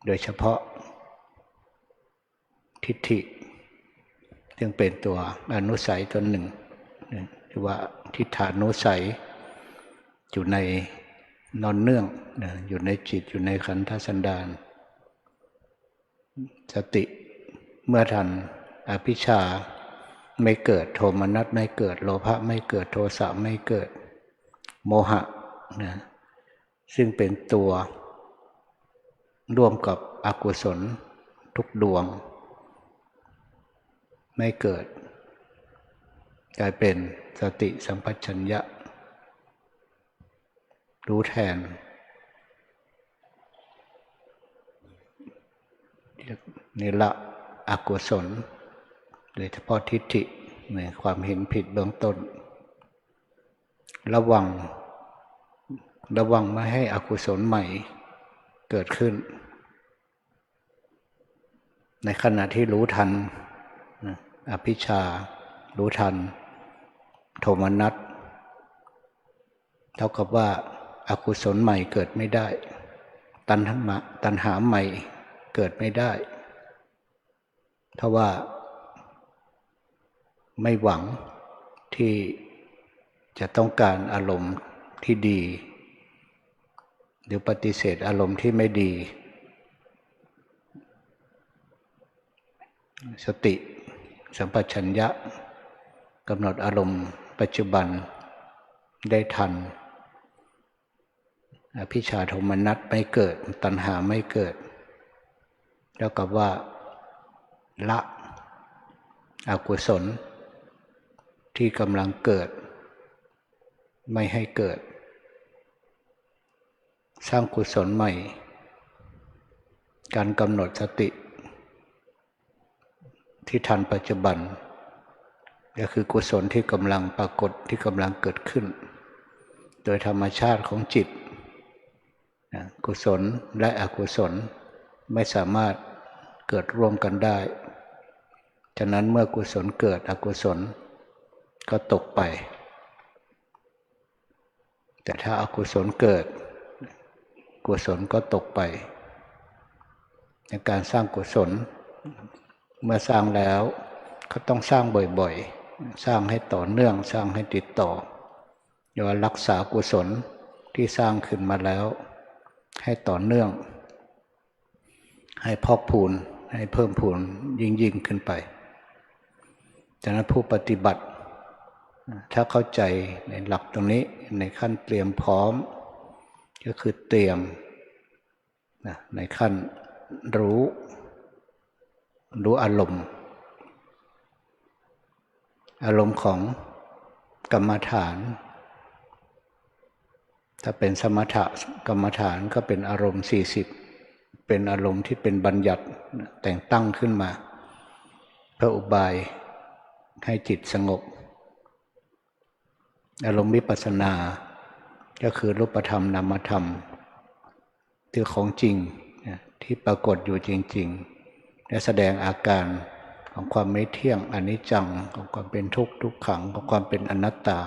โดยเฉพาะทิฏฐิซึ่งเป็นตัวอนุสัยตัวหนึ่งหรือว่าทิฏฐานุสัยอยู่ในนอนเนื่องอยู่ในจิตอยู่ในขันธสันดานสติเมื่อทันอภิชฌาไม่เกิดโทมนัสไม่เกิดโลภะไม่เกิดโทสะไม่เกิดโมหะซึ่งเป็นตัวร่วมกับอกุศลทุกดวงไม่เกิดกลายเป็นสติสัมปชัญญะรู้แทนนี่ละอกุศลโดยเฉพาะทิฏฐิในความเห็นผิดเบื้องต้นระวังไม่ให้อกุศลใหม่เกิดขึ้นในขณะที่รู้ทันอภิชฌารู้ทันโทมนัสเท่ากับว่าอกุศลใหม่เกิดไม่ได้ตัณหาใหม่เกิดไม่ได้ถ้าว่าไม่หวังที่จะต้องการอารมณ์ที่ดีหรือปฏิเสธอารมณ์ที่ไม่ดีสติสัมปชัญญะกำหนดอารมณ์ปัจจุบันได้ทันอภิชฌาโทมนัสไม่เกิดตัณหาไม่เกิดแล้วกับว่าละอกุศลที่กำลังเกิดไม่ให้เกิดสร้างกุศลใหม่การกำหนดสติที่ทันปัจจุบันก็คือกุศลที่กำลังปรากฏที่กำลังเกิดขึ้นโดยธรรมชาติของจิตกุศลและอกุศลไม่สามารถเกิดร่วมกันได้ฉะนั้นเมื่อกุศลเกิดอกุศลก็ตกไปแต่ถ้าอกุศลเกิดกุศลก็ตกไปในการสร้างกุศลเมื่อสร้างแล้วก็ต้องสร้างบ่อยๆสร้างให้ต่อเนื่องสร้างให้ติดต่ออย่ารักษากุศลที่สร้างขึ้นมาแล้วให้ต่อเนื่องให้พอกพูนให้เพิ่มพูนยิ่งขึ้นไปฉะนั้นผู้ปฏิบัติถ้าเข้าใจในหลักตรงนี้ในขั้นเตรียมพร้อมก็คือเตรียมในขั้นรู้อารมณ์ของกรรมฐานถ้าเป็นสมถกรรมฐานก็เป็นอารมณ์40เป็นอารมณ์ที่เป็นบัญญัติแต่งตั้งขึ้นมาเพื่ออุบายให้จิตสงบอารมณ์วิปัสสนาก็คือรูปธรรมนามธรรมที่ของจริงที่ปรากฏอยู่จริงๆและแสดงอาการของความไม่เที่ยงอนิจจังของความเป็นทุกข์ทุกขังของความเป็นอนัตตา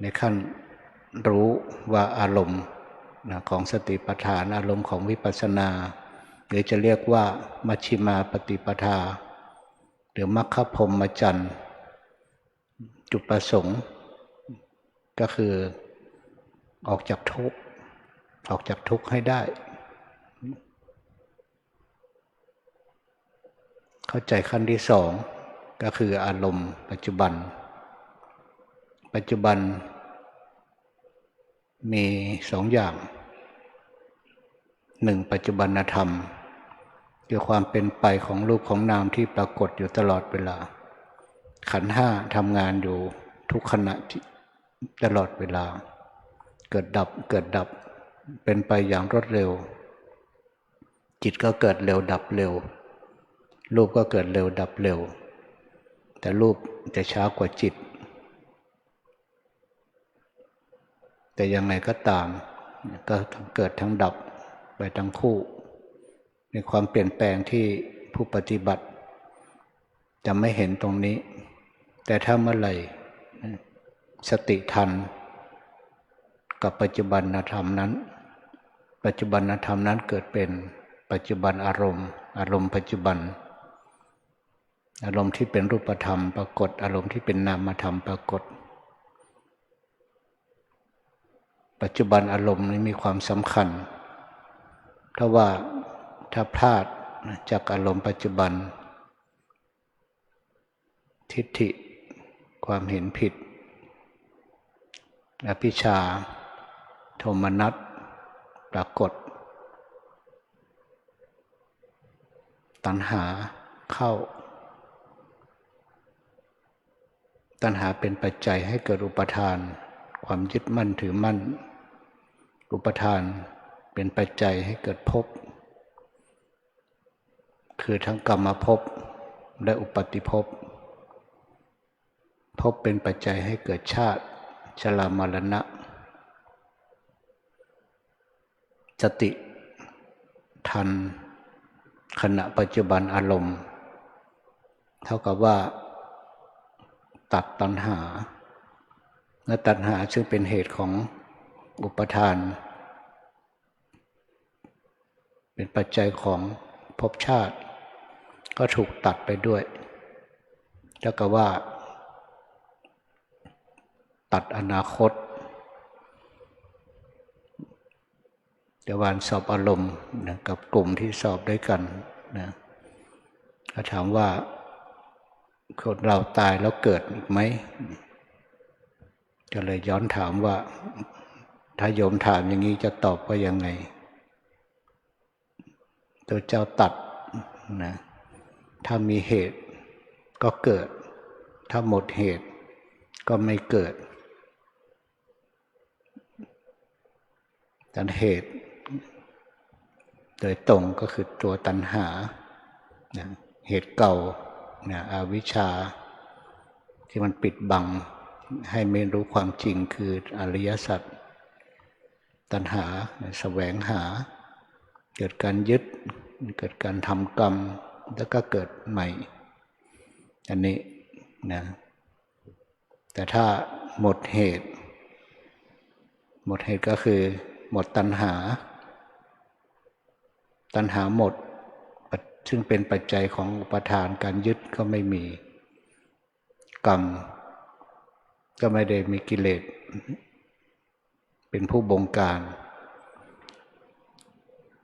ในขั้นรู้ว่าอารมณ์ของสติปัฏฐานอารมณ์ของวิปัสสนาหรือจะเรียกว่ามัชฌิมาปฏิปทาหรือมรรคพรหมจรรย์จุดประสงค์ก็คือออกจากทุกข์ให้ได้ เข้าใจขั้นที่สองก็คืออารมณ์ปัจจุบันปัจจุบันมีสองอย่างหนึ่งปัจจุบันธรรมคือความเป็นไปของรูปของนามที่ปรากฏอยู่ตลอดเวลาขันธ์ห้าทำงานอยู่ทุกขณะตลอดเวลาเกิดดับเกิดดับเป็นไปอย่างรวดเร็วจิตก็เกิดเร็วดับเร็วรูปก็เกิดเร็วดับเร็วแต่รูปจะช้ากว่าจิตแต่ยังไงก็ตามก็ทั้งเกิดทั้งดับไปทั้งคู่ในความเปลี่ยนแปลงที่ผู้ปฏิบัติจะไม่เห็นตรงนี้แต่ถ้าเมื่อไหร่สติทันกับปัจจุบันธรรมนั้นปัจจุบันธรรมนั้นเกิดเป็นปัจจุบันอารมณ์อารมณ์ปัจจุบันอารมณ์ที่เป็นรูปธรรมปรากฏอารมณ์ที่เป็นนามธรรมปรากฏปัจจุบันอารมณ์นี้มีความสำคัญถ้าพลาดจากอารมณ์ปัจจุบันทิฏฐิความเห็นผิดอภิชฌาโทมนัสปรากฏตัณหาเข้าตัณหาเป็นปัจจัยให้เกิดอุปทานความยึดมั่นถือมั่นอุปทานเป็นปัจจัยให้เกิดภพคือทั้งกรรมภพและอุปาติภพภพเป็นปัจจัยให้เกิดชาติชรามรณะสติทันขณะปัจจุบันอารมณ์เท่ากับว่าตัดตัณหาและตัณหาซึ่งเป็นเหตุของอุปทานเป็นปัจจัยของภพชาติก็ถูกตัดไปด้วยเท่ากับว่าตัดอนาคตเดี๋ยววันสอบอารมณ์นะกับกลุ่มที่สอบด้วยกันนะเขาถามว่าคนเราตายแล้วเกิดอีกไหมก็เลยย้อนถามว่าถ้าโยมถามอย่างนี้จะตอบว่ายังไงตัวเจ้าตัดนะถ้ามีเหตุก็เกิดถ้าหมดเหตุก็ไม่เกิดแต่เหตุโดยตรงก็คือตัวตัณหานะเหตุเก่านะอวิชชาที่มันปิดบังให้ไม่รู้ความจริงคืออริยสัจตัณหาแสวงหาเกิดการยึดเกิดการทำกรรมแล้วก็เกิดใหม่อันนี้นะแต่ถ้าหมดเหตุก็คือหมดตัณหาหมดซึ่งเป็นปัจจัยของอุปทานการยึดก็ไม่มีกรรมก็ไม่ได้มีกิเลสเป็นผู้บงการ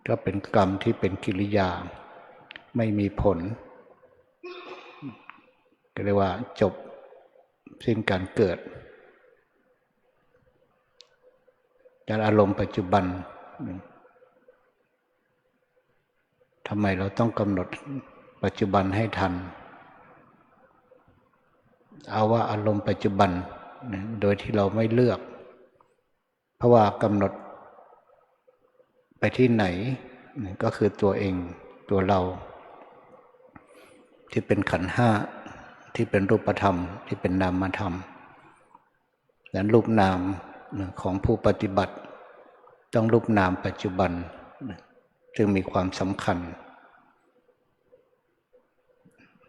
ก็เป็นกรรมที่เป็นกิริยาไม่มีผลก็เรียกว่าจบสิ้นการเกิดจากอารมณ์ปัจจุบันทำไมเราต้องกำหนดปัจจุบันให้ทันเอาว่าอารมณ์ปัจจุบันโดยที่เราไม่เลือกเพราะว่ากำหนดไปที่ไหนก็คือตัวเองตัวเราที่เป็นขันธ์ห้าที่เป็นรูปธรรมที่เป็นนามธรรมและรูปนามของผู้ปฏิบัติต้องรูปนามปัจจุบันจึงมีความสำคัญ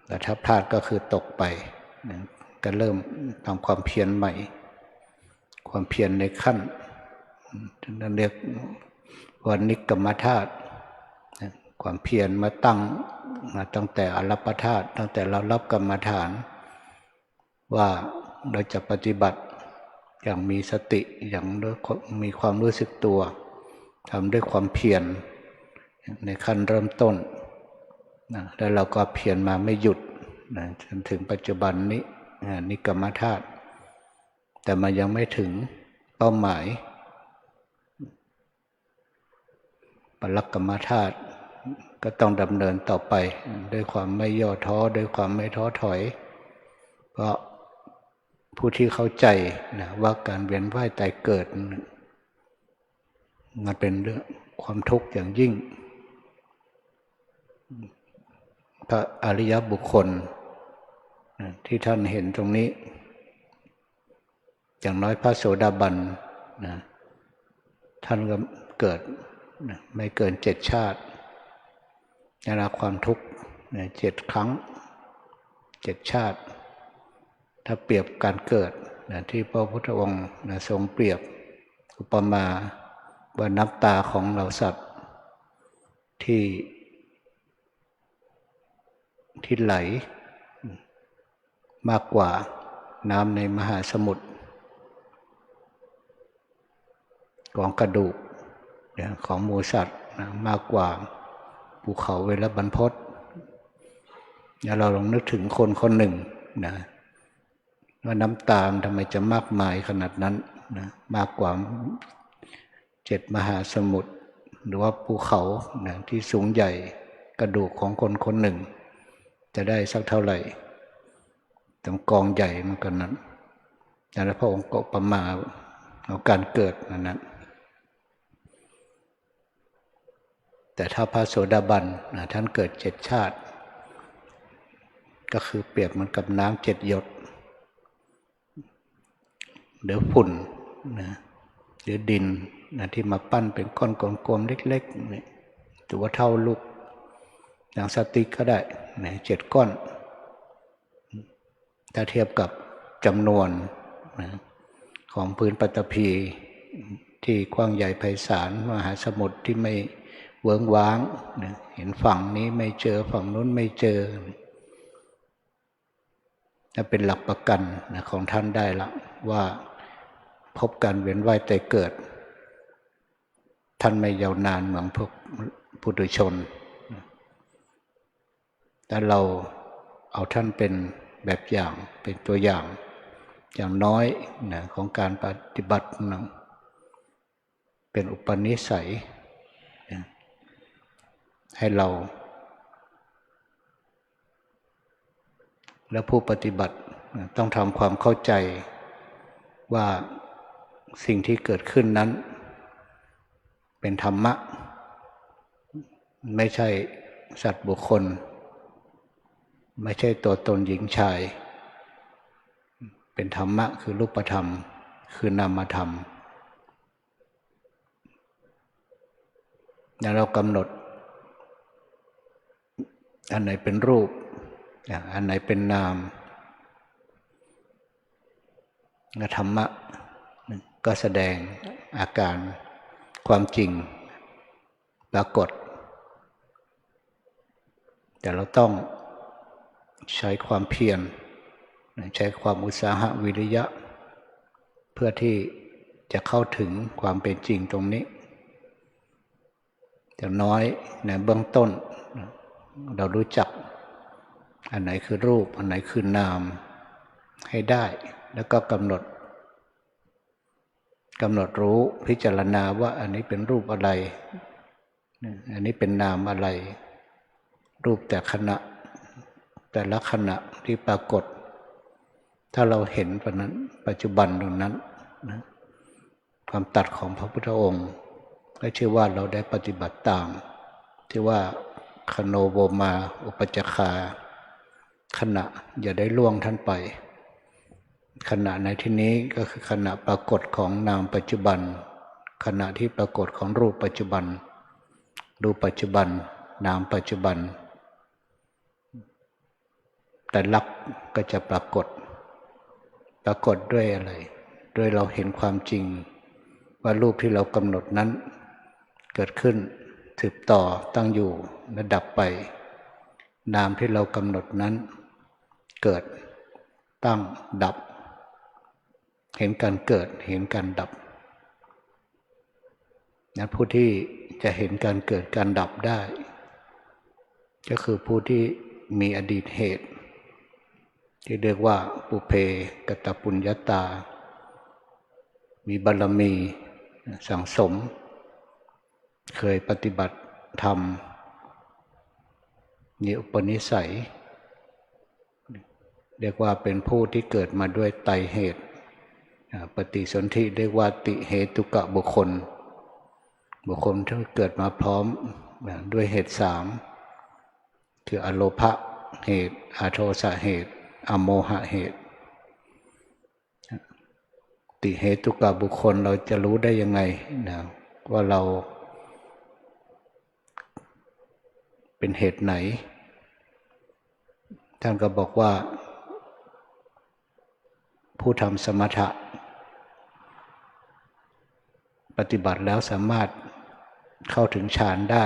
แต่ถ้าพลาดก็คือตกไปก็เริ่มทำความเพียรใหม่ความเพียรในขั้นนั่นเรียกว่านิกกมธาตุความเพียรมาตั้งแต่อรัปธาตุตั้งแต่เรารับกรรมฐานว่าเราจะปฏิบัติอย่างมีสติอย่างมีความรู้สึกตัวทำด้วยความเพียรในขั้นเริ่มต้น นะแล้วเราก็เพียรมาไม่หยุดนะจนถึงปัจจุบันนี้นิกรรมธาตุแต่มันยังไม่ถึงเป้าหมายปรักกรรมธาตุก็ต้องดำเนินต่อไปด้วยความไม่ย่อท้อด้วยความไม่ท้อถอยเพราะผู้ที่เข้าใจนะว่าการเวียนว่ายตายเกิดมันเป็นเรื่องความทุกข์อย่างยิ่งพระอริยบุคคลที่ท่านเห็นตรงนี้อย่างน้อยพระโสดาบันนะท่านก็เกิดนะไม่เกิน7 ชาติได้รับความทุกข์7 ครั้ง7 ชาติถ้าเปรียบการเกิดนะที่พระพุทธองค์นะทรงเปรียบอุปมาว่าน้ำตาของเราสัตว์ที่ไหลมากกว่าน้ำในมหาสมุทรของกระดูกของหมูสัตว์มากกว่าภูเขาเวฬบรรพตเราลองนึกถึงคนคนหนึ่งนะว่าน้ำตาทำไมจะมากมายขนาดนั้นนะมากกว่า7 มหาสมุทรหรือว่าภูเขานะที่สูงใหญ่กระดูกของคนคนหนึ่งจะได้สักเท่าไหร่ต้องกองใหญ่เหมือนกันนั้นแล้วพระองค์ก็ประมาณเอาการเกิดนั้นแต่ถ้าพระโสดาบันท่านเกิด7 ชาติก็คือเปรียบเหมือนกับน้ำ7 หยดหรือฝุ่นนะหรือดินนะที่มาปั้นเป็นก้อนกลมๆเล็กๆนี่ถือว่าเท่าลูกหนังสติ๊กก็ได้นะ7 ก้อนถ้าเทียบกับจำนวนนะของพื้นปฐพีที่กว้างใหญ่ไพศาลมหาสมุทรที่ไม่เวิ้งว้างนะเห็นฝั่งนี้ไม่เจอฝั่งนู้นไม่เจอนั่นเป็นหลักประกันนะของท่านได้ละว่าพบการเวียนว่ายตายเกิดท่านไม่ยาวนานเหมือนพวกปุถุชนแต่เราเอาท่านเป็นแบบอย่างเป็นตัวอย่างอย่างน้อยนะของการปฏิบัตินะเป็นอุปนิสัยนะให้เราและผู้ปฏิบัตินะต้องทำความเข้าใจว่าสิ่งที่เกิดขึ้นนั้นเป็นธรรมะไม่ใช่สัตว์บุคคลไม่ใช่ตัวตนหญิงชายเป็นธรรมะคือรูปธรรมคือนามธรรมแล้วเรากำหนดอันไหนเป็นรูปอันไหนเป็นนามธรรมะก็แสดงอาการความจริงปรากฏแต่เราต้องใช้ความเพียรใช้ความอุตสาหะวิริยะเพื่อที่จะเข้าถึงความเป็นจริงตรงนี้อย่างน้อยในเบื้องต้นเรารู้จักอันไหนคือรูปอันไหนคือนามให้ได้แล้วก็กำหนดรู้พิจารณาว่าอันนี้เป็นรูปอะไรอันนี้เป็นนามอะไรรูปแต่ละขณะที่ปรากฏถ้าเราเห็นปัจจุบันตรงนั้นนะความตัดของพระพุทธองค์ก็ชื่อว่าเราได้ปฏิบัติตามที่ว่าคโนโวมาอุปจคาขณะอย่าได้ล่วงท่านไปขณะในที่นี้ก็คือขณะปรากฏของนามปัจจุบันขณะที่ปรากฏของรูปปัจจุบันรูปปัจจุบันนามปัจจุบันแต่ลักษณ์ก็จะปรากฏด้วยอะไรด้วยเราเห็นความจริงว่ารูปที่เรากำหนดนั้นเกิดขึ้นสืบต่อตั้งอยู่และดับไปนามที่เรากำหนดนั้นเกิดตั้งดับเห็นการเกิดเห็นการดับนั้นผู้ที่จะเห็นการเกิดการดับได้ ก็คือผู้ที่มีอดีตเหตุที่เรียกว่าปุเพกตปุญญาตามีบารมีสั่งสมเคยปฏิบัติธรรมมีอุปนิสัยเรียกว่าเป็นผู้ที่เกิดมาด้วยไตรเหตุปฏิสนธิเรียกว่าติเหตุกะบุคคลบุคคลที่เกิดมาพร้อมด้วยเหตุสามคืออโลภะเหตุอโทสะเหตุอโมหะเหตุติเหตุกะบุคคลเราจะรู้ได้ยังไงนะว่าเราเป็นเหตุไหนท่านก็บอกว่าผู้ทำสมถะปฏิบัติแล้วสามารถเข้าถึงฌานได้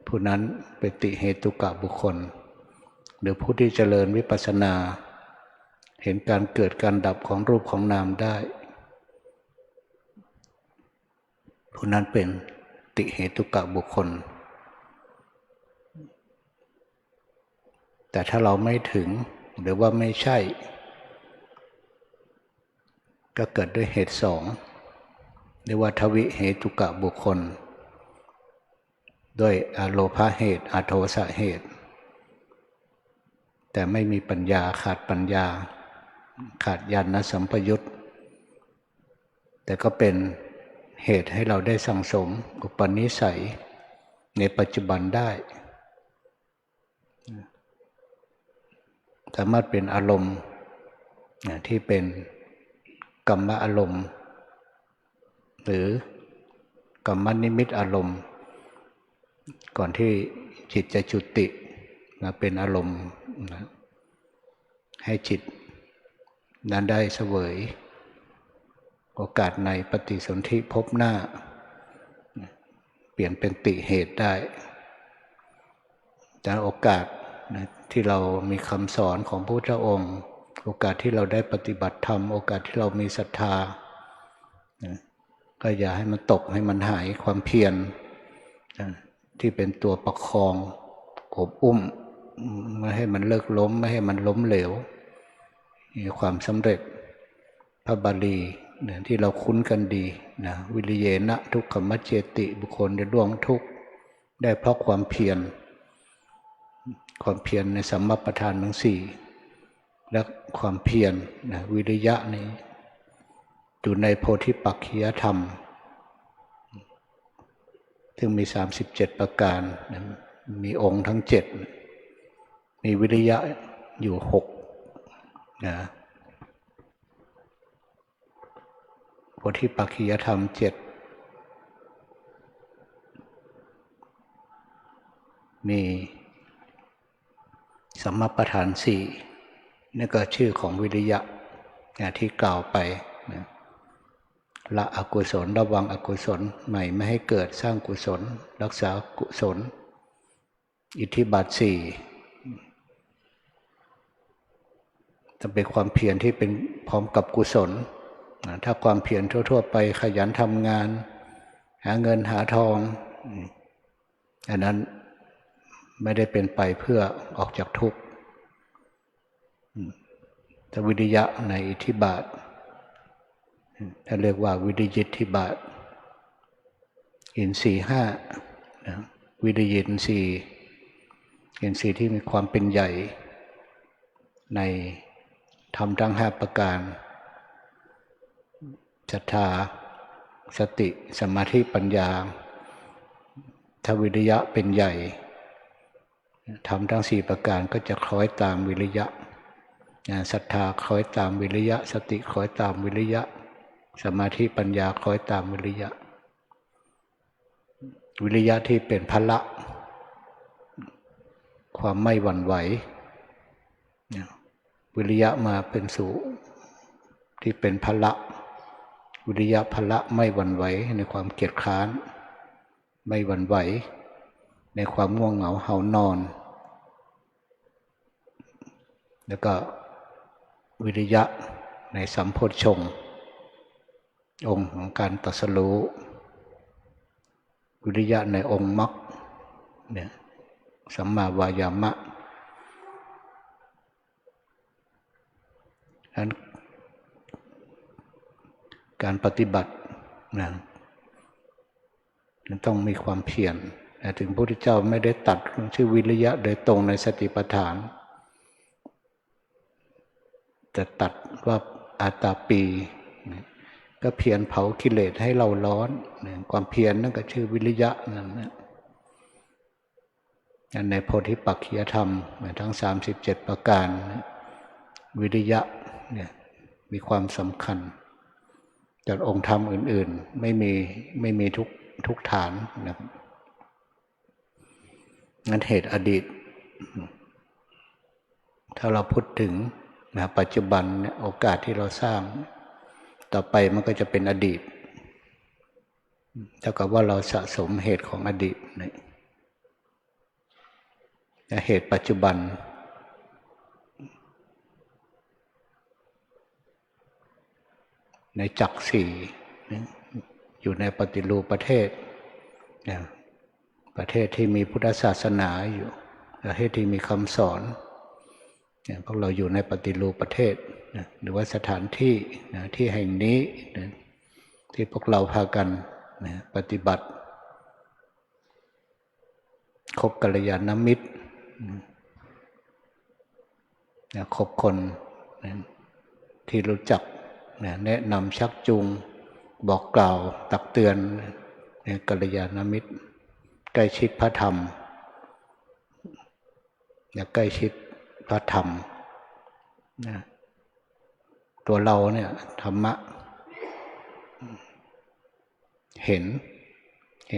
ผู้นั้นเป็นติเหตุกะบุคคลหรือผู้ที่เจริญวิปัสสนาเห็นการเกิดการดับของรูปของนามได้ผู้นั้นเป็นติเหตุกะบุคคลแต่ถ้าเราไม่ถึงหรือว่าไม่ใช่ก็เกิดด้วยเหตุสองเรียกว่าทวิเหตุกะบุคคลด้วยอโลภะเหตุอโทสะเหตุแต่ไม่มีปัญญาขาดปัญญาขาดญาณสัมปยุตแต่ก็เป็นเหตุให้เราได้สั่งสมอุปนิสัยในปัจจุบันได้สามารถเป็นอารมณ์ที่เป็นกรรมอารมณ์หรือกรรมนิมิตอารมณ์ก่อนที่จิตจะจุติมาเป็นอารมณ์ให้จิตนั้นได้เสวยโอกาสในปฏิสนธิภพหน้าเปลี่ยนเป็นติเหตุได้แต่โอกาสที่เรามีคำสอนของพระพุทธองค์โอกาสที่เราได้ปฏิบัติธรรมโอกาสที่เรามีศรัทธาก็อย่าให้มันตกให้มันหายความเพียรที่เป็นตัวประคองอบอุ้มไม่ให้มันเลิกล้มไม่ให้มันล้มเหลวมีความสำเร็จพระบาลีที่เราคุ้นกันดีนะวิริเยนะทุกขมัจเจติบุคคลจะล่วงทุกข์ได้เพราะความเพียรในสัมมาประธานทั้งสี่และความเพียรนะวิริยะนี้อยู่ในโพธิปักขิยธรรมซึ่งมี37ประการมีองค์ทั้ง7มีวิริยะอยู่6นะโพธิปักขิยธรรม7มีสัมมาประธาน4นี่ก็ชื่อของวิริยะที่กล่าวไปนะละอกุศลระวังอกุศลใหม่ไม่ให้เกิดสร้างกุศลรักษากุศลอิทธิบาท4จะเป็นความเพียรที่เป็นพร้อมกับกุศลถ้าความเพียรทั่วๆไปขยันทำงานหาเงินหาทองอันนั้นไม่ได้เป็นไปเพื่อออกจากทุกข์แต่วิริยะในอิทธิบาทท่านเรียกว่าวิริยิทธิบาทอินทรีย์5วิริยินทรีย์อินทรีย์ที่มีความเป็นใหญ่ในธรรมทั้ง5ประการศรัทธาสติสมาธิปัญญาถ้าวิริยะเป็นใหญ่ธรรมทั้ง4ประการก็จะคล้อยตามวิริยะศรัทธาคล้อยตามวิริยะสติคล้อยตามวิริยะสมาธิปัญญาคล้อยตามวิริยะวิริยะที่เป็นพละความไม่หวั่นไหววิริยะมาเป็นสู่ที่เป็นพละวิริยะพละไม่หวั่นไหวในความเกียจคร้านไม่หวั่นไหวในความง่วงเหงาเห่านอนแล้วก็วิริยะในสัมโพชฌงค์องค์ของการตรัสรู้วิริยะในองค์มรรคเนี่ย สัมมาวายามะนั้นการปฏิบัตินะต้องมีความเพียรแต่ถึงพระพุทธเจ้าไม่ได้ตัดชื่อวิริยะโดยตรงในสติปัฏฐานแต่ตัดว่าอาตาปีก็เพียรเผากิเลสให้เราร้อนความเพียรนั่นก็ชื่อวิริยะนั่นนะในโพธิปักขิยธรรมทั้ง37ประการวิริยะเนี่ยมีความสำคัญจากองค์ธรรมอื่นๆไม่มีทุกฐานนะครับงั้นเหตุอดีตถ้าเราพูดถึงปัจจุบันเนี่ยโอกาสที่เราสร้างต่อไปมันก็จะเป็นอดีตเท่ากับว่าเราสะสมเหตุของอดีตและเหตุปัจจุบันในจักรสี่อยู่ในปฏิรูปประเทศประเทศที่มีพุทธศาสนาอยู่ประเทศที่มีคำสอนพวกเราอยู่ในปฏิรูปประเทศหรือว่าสถานที่ที่แห่งนี้ที่พวกเราพากันปฏิบัติคบกัลยาณมิตรคบคนที่รู้จักแนะนำชักจูงบอกกล่าวตักเตือนกัลยาณมิตรใกล้ชิดพระธรรมใกล้ชิดพระธรรมตัวเราเนี่ยธรรมะเห็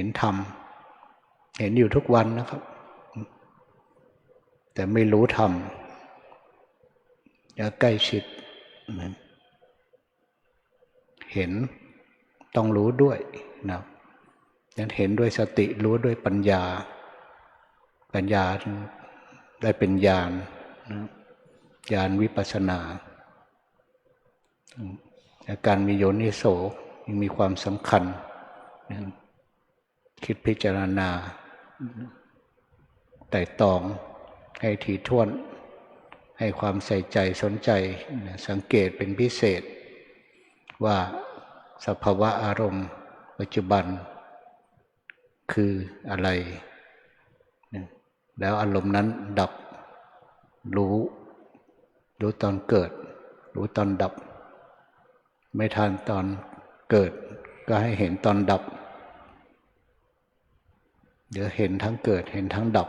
นธรรมเห็นอยู่ทุกวันนะครับแต่ไม่รู้ธรรมใกล้ชิดเห็นต้องรู้ด้วยนะนั้นเห็นด้วยสติรู้ด้วยปัญญาได้เป็นญาณญาณวิปัสสนาการมีโยนิโสมีความสำคัญคิดพิจารณาไตร่ตรองให้ถี่ถ้วนให้ความใส่ใจสนใจสังเกตเป็นพิเศษว่าสภาวะอารมณ์ปัจจุบันคืออะไรแล้วอารมณ์นั้นดับรู้ตอนเกิดรู้ตอนดับไม่ทันตอนเกิดก็ให้เห็นตอนดับเดี๋ยวเห็นทั้งเกิดเห็นทั้งดับ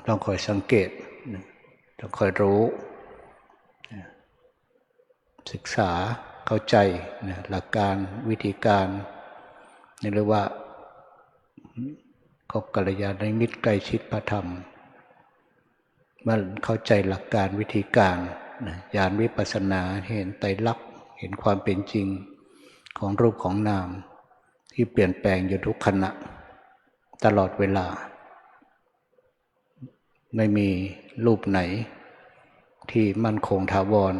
ต้องคอยสังเกตต้องคอยรู้ศึกษาเข้าใจหลักการวิธีการนี่เรียกว่าคบกัลยาณมิตรใกล้ชิดพระธรรมเมื่อเข้าใจหลักการวิธีการญาณวิปัสสนาเห็นไตรลักษณ์เห็นความเป็นจริงของรูปของนามที่เปลี่ยนแปลงอยู่ทุกขณะตลอดเวลาไม่มีรูปไหนที่มั่นคงถาวร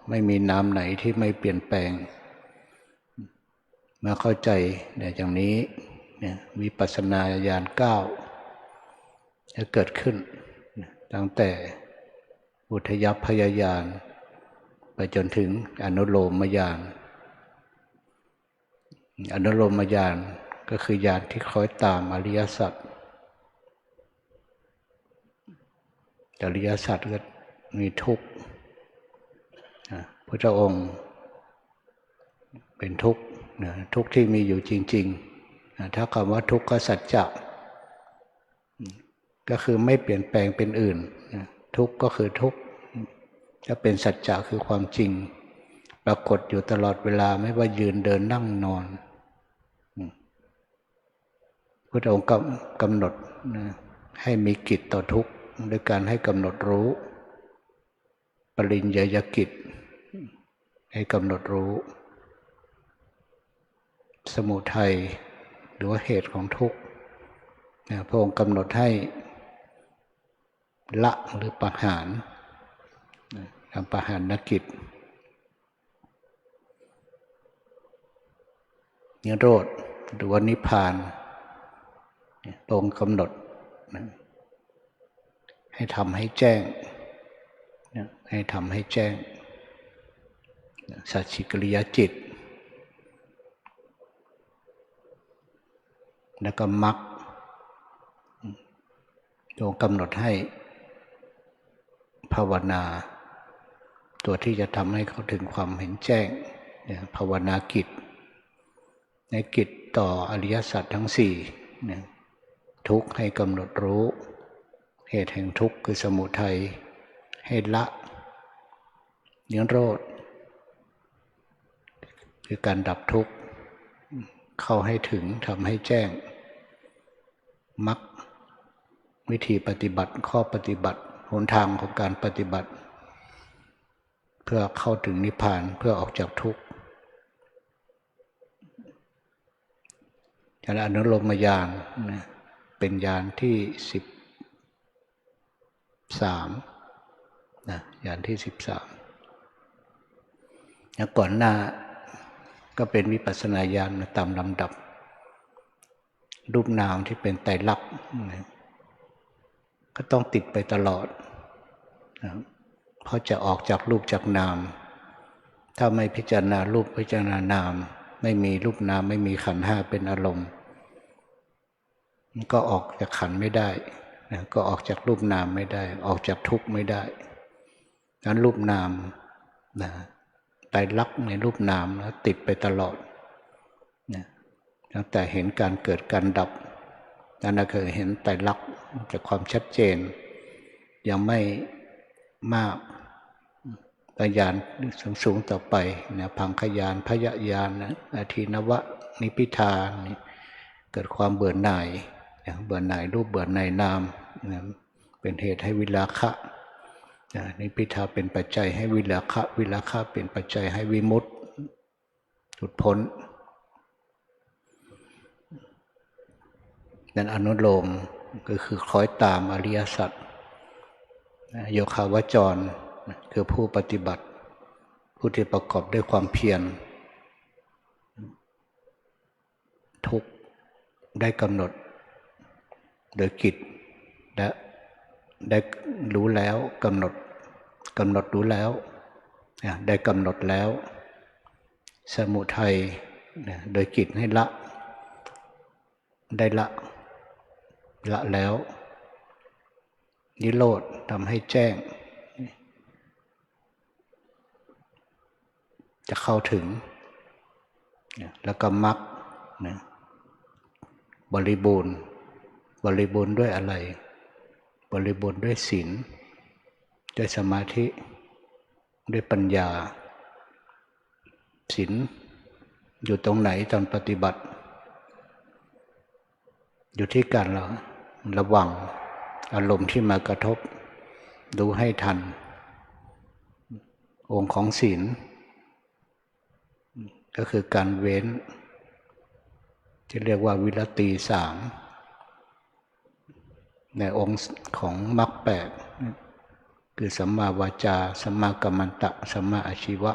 ไม่มีนามไหนที่ไม่เปลี่ยนแปลงมาเข้าใจอย่างนี้วิปัสสนาญาณ9จะเกิดขึ้นตั้งแต่อุทยพยญาณไปจนถึงอนุโลมญาณอนุโลมญาณก็คือญาณที่คล้อยตามอริยสัจอริยสัจก็มีทุกข์พระองค์เป็นทุกข์ทุกข์ที่มีอยู่จริงๆถ้าคำว่าทุกข์ก็สัจจะก็คือไม่เปลี่ยนแปลงเป็นอื่นทุกข์ก็คือทุกข์จะเป็นสัจจะคือความจริงปรากฏอยู่ตลอดเวลาไม่ว่ายืนเดินนั่งนอนพระองค์กำหนดให้มีกิจต่อทุกข์ด้วยการให้กำหนดรู้ปริญญยกิจให้กำหนดรู้สมุทัยหรือว่าเหตุของทุกข์พระองค์กำหนดให้ละหรือประหารทำประหารกิจนิโรธหรือว่านิพพาน ตรงกำหนดนะให้ทำให้แจ้งนะให้ทำให้แจ้งสัจฉิกริยจิตแล้วก็มรรคตรงกำหนดให้ภาวนาตัวที่จะทำให้เขาถึงความเห็นแจ้งภาวนากิจในกิจต่ออริยสัจทั้งสี่ทุกข์ให้กำหนดรู้เหตุแห่งทุกข์คือสมุทัยให้ละนิโรธคือการดับทุกข์เข้าให้ถึงทำให้แจ้งมรรควิธีปฏิบัติข้อปฏิบัติหนทางของการปฏิบัติเพื่อเข้าถึงนิพพานเพื่อออกจากทุกข์อนุโลมญาณเป็นญาณที่13นะญาณที่13แล้วก่อนหน้าก็เป็นวิปัสสนาญาณตามลำดับรูปนามที่เป็นไตรลักษณ์ก็ต้องติดไปตลอดนะเพราะจะออกจากรูปจากนามถ้าไม่พิจารณารูปพิจารณานามไม่มีรูปนามไม่มีขันธ์ห้าเป็นอารมณ์ก็ออกจากขันธ์ไม่ได้นะก็ออกจากรูปนามไม่ได้ออกจากทุกข์ไม่ได้นั้นรูปนามนะไตรลักษณ์ในรูปนามแล้วติดไปตลอดนะตั้งแต่เห็นการเกิดการดับนั่นก็คือเห็นไตรลักษณ์จากความชัดเจนยังไม่มากปัญญาสูงต่อไปนะพังคญาณพยญาณนะอธินวะนิพิทาเกิดความเบื่อหน่ายเบื่อหน่ายรูปเบื่อหน่ายนามนะเป็นเหตุให้วิราคะนิพิทาเป็นปัจจัยให้วิราคะวิราคะเป็นปัจจัยให้วิมุตติหลุดพ้นนั่นอนุโลมก็คือคล้อยตามอริยสัจโยคาวจรคือผู้ปฏิบัติผู้ที่ประกอบด้วยความเพียรทุกข์ได้กำหนดโดยกิจและได้รู้แล้วกำหนดรู้แล้วได้กำหนดแล้วสมุทัยโดยกิจให้ละได้ละแล้วนิโรธทำให้แจ้งจะเข้าถึงแล้วก็มรรคบริบูรณ์ด้วยอะไรบริบูรณ์ด้วยศีลด้วยสมาธิด้วยปัญญาศีลอยู่ตรงไหนตอนปฏิบัติอยู่ที่การระวังอารมณ์ที่มากระทบดูให้ทันองค์ของศีลก็คือการเว้นที่เรียกว่าวิรติสามในองค์ของมรรคแปดคือสัมมาวาจาสัมมากัมมันตะสัมมาอาชีวะ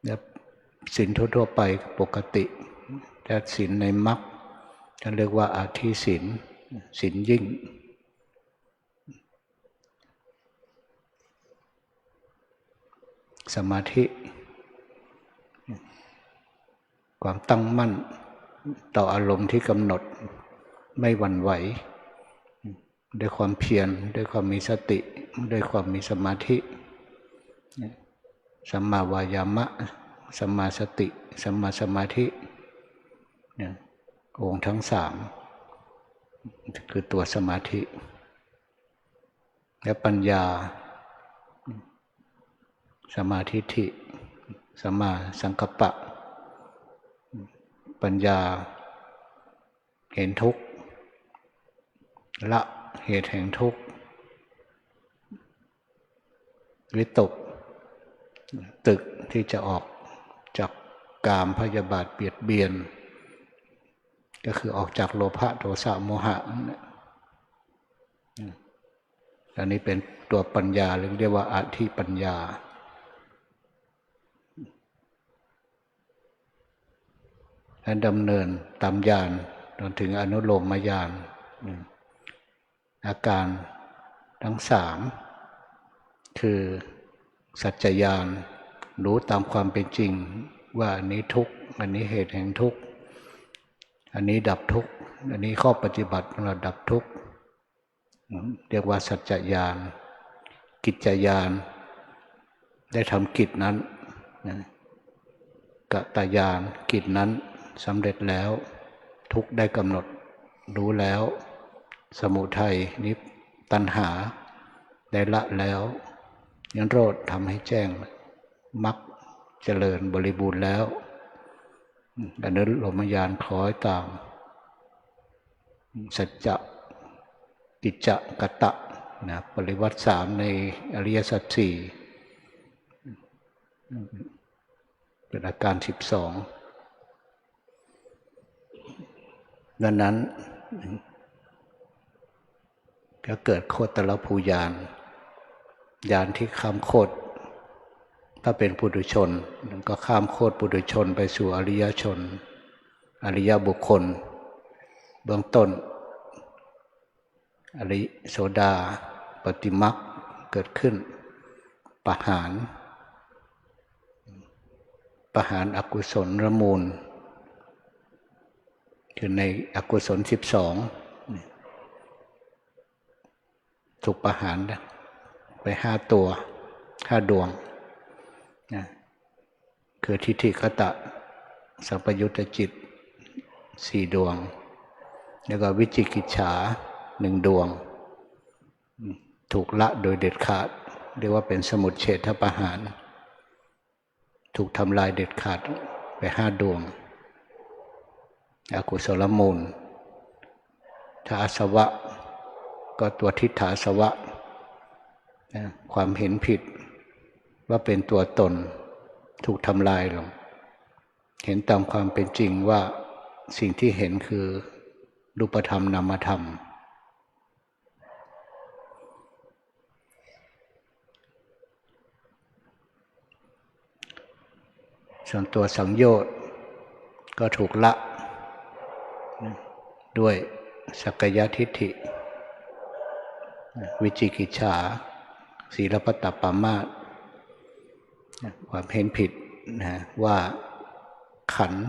และศีลทั่วไปปกติแต่ศีลในมรรคจะเรียกว่าอธิศีลศีลยิ่งสมาธิความตั้งมั่นต่ออารมณ์ที่กำหนดไม่หวั่นไหวด้วยความเพียรด้วยความมีสติด้วยความมีสมาธิสัมมาวายามะสัมมาสติสัมมาสมาธิองค์ทั้งสามคือตัวสมาธิและปัญญาสมาธิทิสัมมาสังกัปปะปัญญาเห็นทุกข์ละเหตุแห่งทุกข์วิตกตึกที่จะออกจากกามพยาบาทเบียดเบียนก็คือออกจากโลภะโทสะโมหะอันนี้เป็นตัวปัญญาหรือเรียกว่าอธิปัญญา และดำเนินตามญาณจนถึงอนุโลมญาณอาการทั้งสามคือสัจจญาณรู้ตามความเป็นจริงว่าอันนี้ทุกข์อันนี้เหตุแห่งทุกข์อันนี้ดับทุกข์อันนี้ข้อปฏิบัติเราดับทุกข์เรียกว่าสัจจญาณกิจจญาณได้ทำกิจนั้นกตญาณกิจนั้นสำเร็จแล้วทุกข์ได้กำหนดรู้แล้วสมุทัยนิตัณหาได้ละแล้วนิโรธทำให้แจ้งมรรคเจริญบริบูรณ์แล้วอนุโลมญาณคล้อยตามสัจจะกิจจะกตะปริวัติสามในอริยสัจสี่เป็นอาการ12ดังนั้นก็เกิดโคตรภูญาณญาณที่ข้ามโคตรถ้าเป็นปุถุชนก็ข้ามโคตรปุถุชนไปสู่อริยชนอริยบุคคลเบื้องต้นอริโสดาปฏิมรรคเกิดขึ้นประหารอกุศลละมูลคือในอกุศล12ถูกประหารไป5 ตัว5 ดวงนะคือทิฏฐิคตะสัพยุตจิต4 ดวงแล้วก็วิจิกิจฉา1 ดวงถูกละโดยเด็ดขาดเรียกว่าเป็นสมุจเฉทประหารถูกทำลายเด็ดขาดไป5 ดวงอกุศลมูลถ้าอาสวะก็ตัวทิฏฐาสวะความเห็นผิดว่าเป็นตัวตนถูกทำลายลงเห็นตามความเป็นจริงว่าสิ่งที่เห็นคือรูปธรรมนามธรรมส่วนตัวสังโยชน์ก็ถูกละด้วยสักกายทิฏฐิวิจิกิจฉาศีลพัตตปามาสความเห็นผิดว่าขันธ์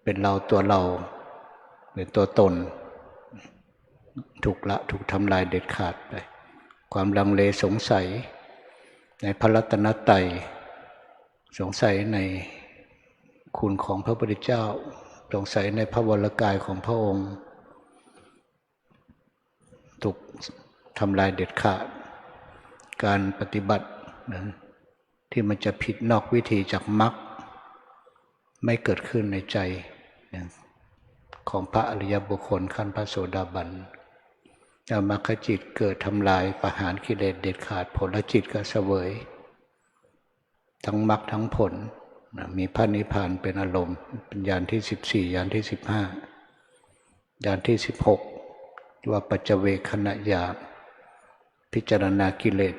เป็นเราตัวเราเป็นตัวตนถูกละถูกทำลายเด็ดขาดไปความลังเลสงสัยในพระรัตนตรัยสงสัยในคุณของพระพุทธเจ้าสงสัยในพระวรกายของพระองค์ถูกทำลายเด็ดขาดการปฏิบัติที่มันจะผิดนอกวิธีจากมรรคไม่เกิดขึ้นในใจของพระอริยบุคคลขั้นพระโสดาบันมรรคจิตเกิดทำลายประหารกิเลสเด็ดขาดผลจิตก็เสวยทั้งมรรคทั้งผลมีพระนิพพานเป็นอารมณ์เป็นญาณที่14ญาณที่15ญาณที่16ว่าปัจเจเวคขณะญาณพิจารณากิเลส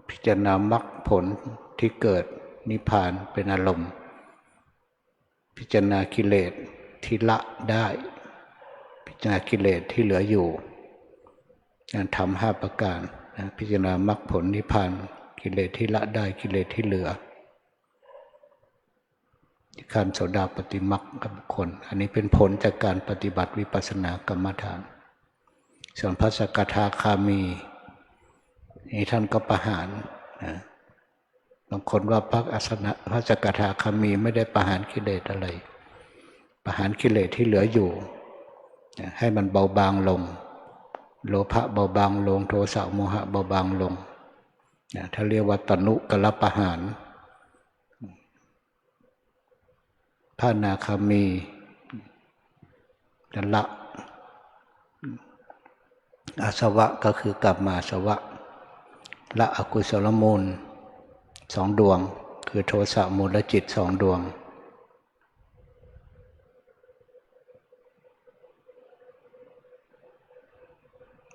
พิจารณามรรคผลที่เกิดนิพพานเป็นอารมณ์พิจารณากิเลสที่ละได้พิจารณากิเลสที่เหลืออยู่การทำ5 ประการพิจารณามรรคผลนิพพานกิเลสที่ละได้กิเลสที่เหลือขั้นโสดาปฏิมรรคกับบุคคลอันนี้เป็นผลจากการปฏิบัติวิปัสสนากรรมฐานส่วนพระสกทาคามีนี่ท่านก็ประหารบางคนว่าพระสกทาคามีไม่ได้ประหารกิเลสอะไรประหารกิเลสที่เหลืออยู่ให้มันเบาบางลงโลภะเบาบางลงโทสะโมหะเบาบางลงถ้าเรียกว่าตนุกลประหารพระอนาคามีละอาสวะก็คือกลับมาอาสวะละอกุศลมูล2 ดวงคือโทสะมูลจิต2 ดวง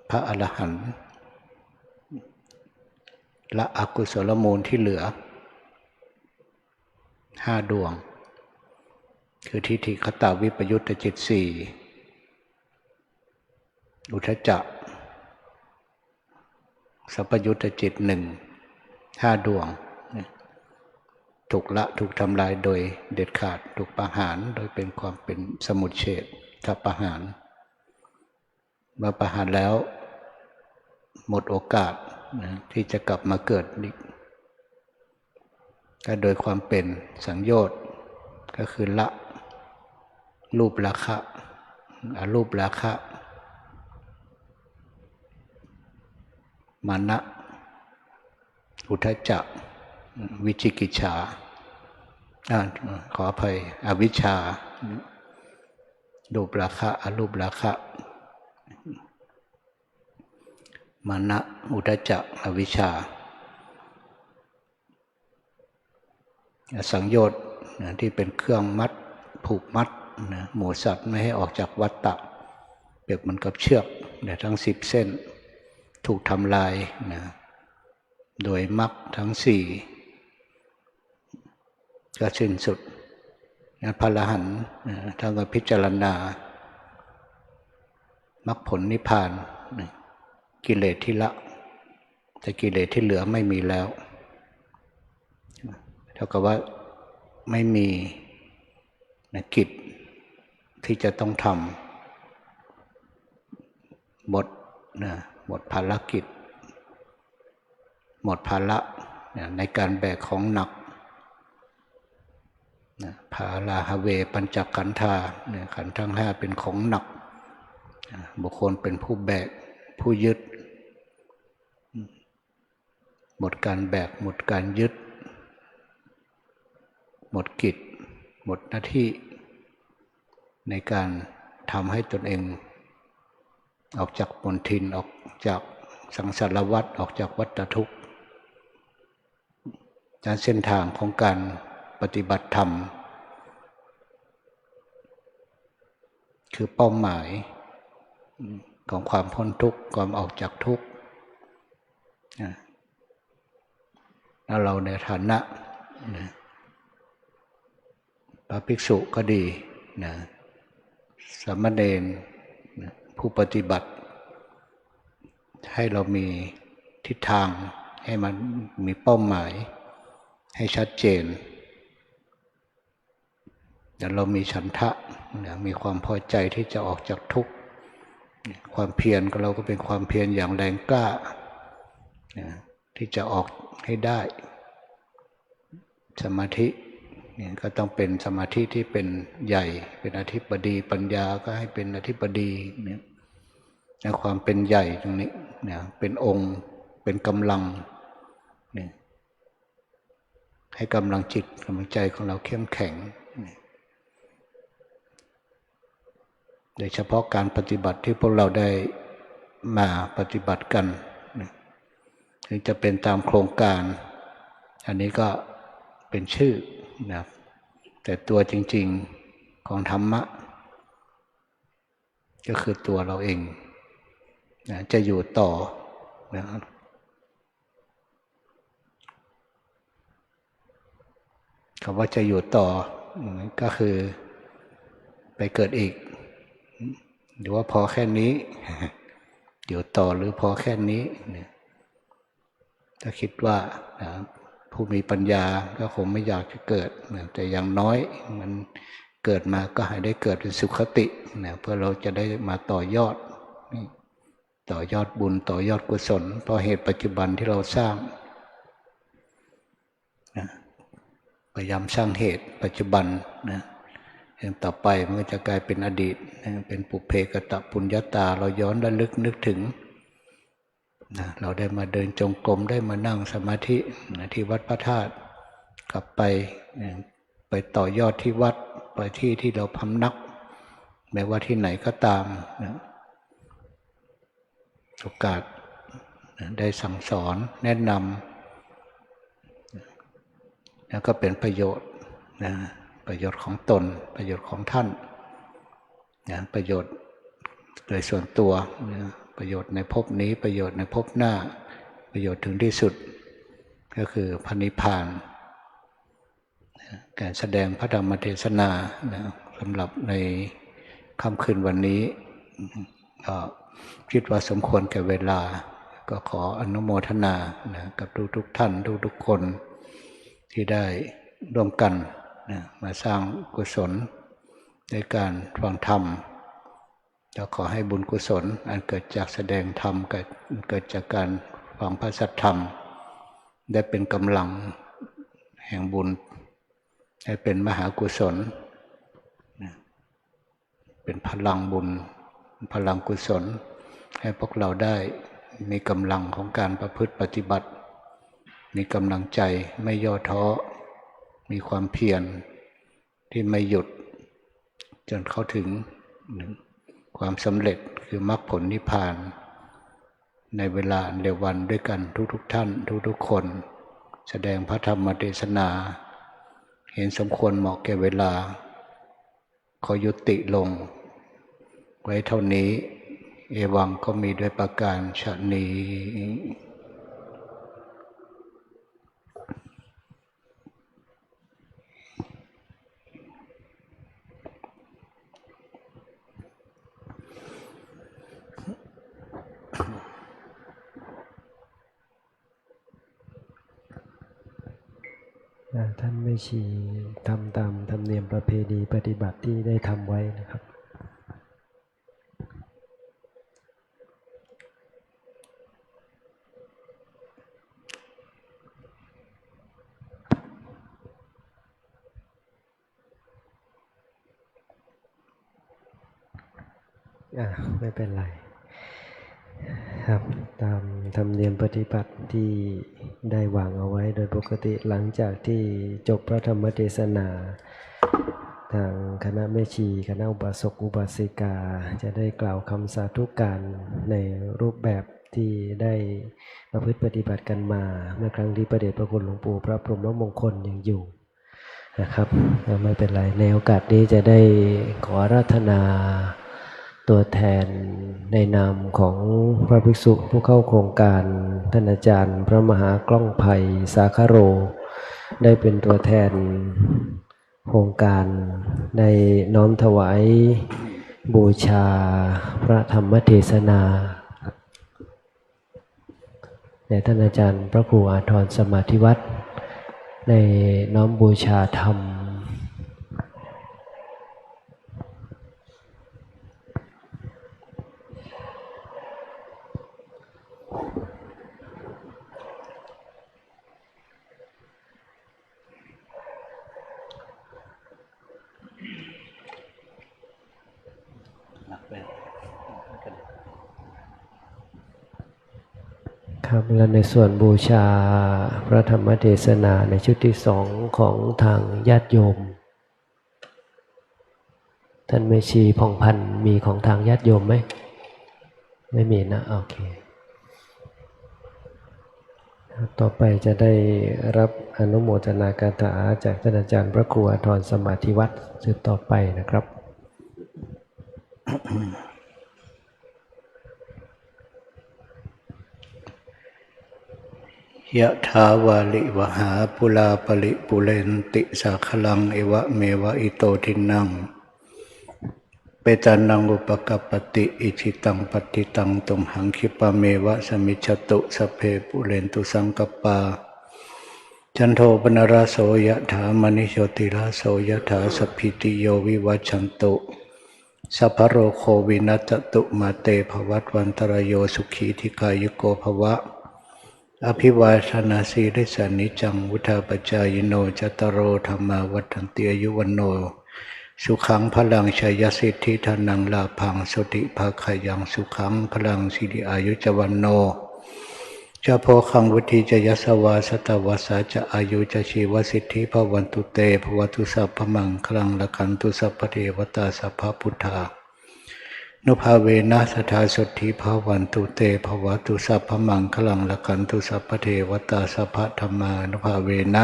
พระอรหันต์ละอกุศลมูลที่เหลือ 5 ดวงคือทิฏฐิคตาวิปยุตตจิต 4อุทธัจจะสัพพยุตตจิต 1 5 ดวงถูกละถูกทำลายโดยเด็ดขาดถูกประหารโดยเป็นความเป็นสมุจเฉทกับประหารเมื่อประหารแล้วหมดโอกาสที่จะกลับมาเกิดอีกก็โดยความเป็นสังโยชน์ก็คือละรูปราคะอรูปราคะมานะอุทธัจจะวิจิกิจฉาขออภัยอวิชชารูปราคะอรูปราคะมานะอุทธัจจะอวิชชาสังโยชน์ที่เป็นเครื่องมัดผูกมัดหมูสัตว์ไม่ให้ออกจากวัฏฏะเปรียบเหมือนกับเชือกทั้ง10 เส้นถูกทำลายโดยมรรคทั้ง 4ก็สิ้นสุดพระอรหันต์ท่านก็พิจารณามรรคผลนิพพานกิเลสที่ละแต่กิเลสที่เหลือไม่มีแล้วเท่ากับว่าไม่มีกิจที่จะต้องทำหมดภารกิจหมดภาระในการแบกของหนักภาราหเวปัญจขันธาขันธ์ทั้ง 5เป็นของหนักบุคคลเป็นผู้แบกผู้ยึดหมดการแบกหมดการยึดหมดกิจหมดหน้าที่ในการทำให้ตนเองออกจากมลทินออกจากสังสารวัฏออกจากวัฏทุกข์จากเส้นทางของการปฏิบัติธรรมคือเป้าหมายของความพ้นทุกข์ความออกจากทุกข์แล้วเราในฐานะพระภิกษุก็ดีสามเณรผู้ปฏิบัติให้เรามีทิศทางให้มันมีเป้าหมายให้ชัดเจนแต่เรามีฉันทะมีความพอใจที่จะออกจากทุกข์ความเพียรของเราก็เป็นความเพียรอย่างแรงกล้าที่จะออกให้ได้สมาธิก็ต้องเป็นสมาธิที่เป็นใหญ่เป็นอธิปดีปัญญาก็ให้เป็นอธิปดีในความเป็นใหญ่ตรงนี้เป็นองค์เป็นกำลังให้กำลังจิตกำลังใจของเราเข้มแข็งโดยเฉพาะการปฏิบัติที่พวกเราได้มาปฏิบัติกันถึงจะเป็นตามโครงการอันนี้ก็เป็นชื่อนะแต่ตัวจริงๆของธรรมะก็คือตัวเราเองนะจะอยู่ต่อนะคำว่าจะอยู่ต่อก็คือไปเกิดอีกหรือว่าพอแค่นี้อยู่ต่อหรือพอแค่นี้ถ้าคิดว่าผู้มีปัญญาก็คงไม่อยากจะเกิดแต่อย่างน้อยมันเกิดมาก็ให้ได้เกิดเป็นสุขติเพื่อเราจะได้มาต่อยอดบุญต่อยอดกุศลเพราะเหตุปัจจุบันที่เราสร้างพยายามสร้างเหตุปัจจุบันอย่างต่อไปมันก็จะกลายเป็นอดีตเป็นปุเพกตปุญญาตาเราย้อนระลึกนึกถึงเราได้มาเดินจงกรมได้มานั่งสมาธิที่วัดพระธาตุกลับไปต่อยอดที่วัดไปที่เราพำนักไม่ว่าที่ไหนก็ตามโอกาสได้สั่งสอนแนะนำแล้วก็เป็นประโยชน์ประโยชน์ของตนประโยชน์ของท่านประโยชน์โดยส่วนตัวประโยชน์ในภพนี้ประโยชน์ในภพหน้าประโยชน์ถึงที่สุดก็คือพระนิพพาน การแสดงพระธรรมเทศนานะสำหรับในค่ำคืนวันนี้ก็คิดว่าสมควรแก่เวลาก็ขออนุโมทนานะกับทุกท่านทุกคนที่ได้ร่วมกันนะมาสร้างกุศลในการฟังธรรมจะขอให้บุญกุศลอันเกิดจากแสดงธรรมเกิดจากการฟังพระสัทธรรมได้เป็นกำลังแห่งบุญให้เป็นมหากุศลเป็นพลังบุญพลังกุศลให้พวกเราได้มีกำลังของการประพฤติปฏิบัติมีกำลังใจไม่ย่อท้อมีความเพียรที่ไม่หยุดจนเข้าถึงความสำเร็จคือมรรคผลนิพพานในเวลาเร็ววันด้วยกันทุกท่านทุกคนแสดงพระธรรมเทศนาเห็นสมควรเหมาะแก่เวลาขอยุติลงไว้เท่านี้เอวังก็มีด้วยประการฉะนี้ท่านไม่ชีทำตามธรรมเนียมประเพณีปฏิบัติที่ได้ทำไว้นะครับไม่เป็นไรครับตามธรรมเนียมปฏิบัติที่ได้วางเอาไว้โดยปกติหลังจากที่จบพระธรรมเทศนาทางคณะแม่ชีคณะอุบาสกอุบาสิกาจะได้กล่าวคำสาธุการในรูปแบบที่ได้ประพฤติปฏิบัติกันมาเมื่อครั้งที่พระเดชพระคุณหลวงปู่พระพรหมมงคลยังอยู่นะครับไม่เป็นไรในโอกาสนี้จะได้ขออาราธนาตัวแทนในนามของพระภิกษุผู้เข้าโครงการท่านอาจารย์พระมหากล้องไผ่สาคโรได้เป็นตัวแทนโครงการในน้อมถวายบูชาพระธรรมเทศนาในท่านอาจารย์พระครูอาทรสมาธิวัฒน์ในน้อมบูชาธรรมครับและในส่วนบูชาพระธรรมเทศนาในชุดที่สองของทางญาติโยมท่านแม่ชีผ่องพันธ์มีของทางญาติโยมไหมไม่มีนะโอเคต่อไปจะได้รับอนุโมทนาคาถาจากท่านอาจารย์พระครูอาทรสมาธิวัฒน์สืบต่อไปนะครับ ยะถาวาลิวหาปุลาปลิปุเรนติสาคลังเอวะเมวะอิโตทินังเปตานังอุปกัปปติอิชิตังปฏิตังตุมหังคิปะเมวะสมิจฉตุสพเพปุเรนตุสังกปปาจันโทปนราโสยะถามณิโชติราโสยะถาสัพพิติโยวิวัชชันตุสัพพโรโควินัสตุมาเตภวัตวันตรโยสุขีธิกายุโกภวะอภิวาทนาสีริสานิจังวุธาปจายโนจตารโอธรรมาวัฏันติอายุวันโนสุขังพลังชัยสิทธิธนังลาพังสติภาคายังสุขังพลังสิริอายุจวันโนจะโพคังวุฒิจะยสวาสตวาสาจะอายุจะชีวสิทธิภวันตุเตภวตุสัพพมังคลังละขันตุสัพพเทวตาสัพพพุทธานุภาเวนะสทาสดทิภาวันตุเตภวตุสัพพมังคลังละขันตุสัพพเทวตาสัพพธรรมานุภาเวนะ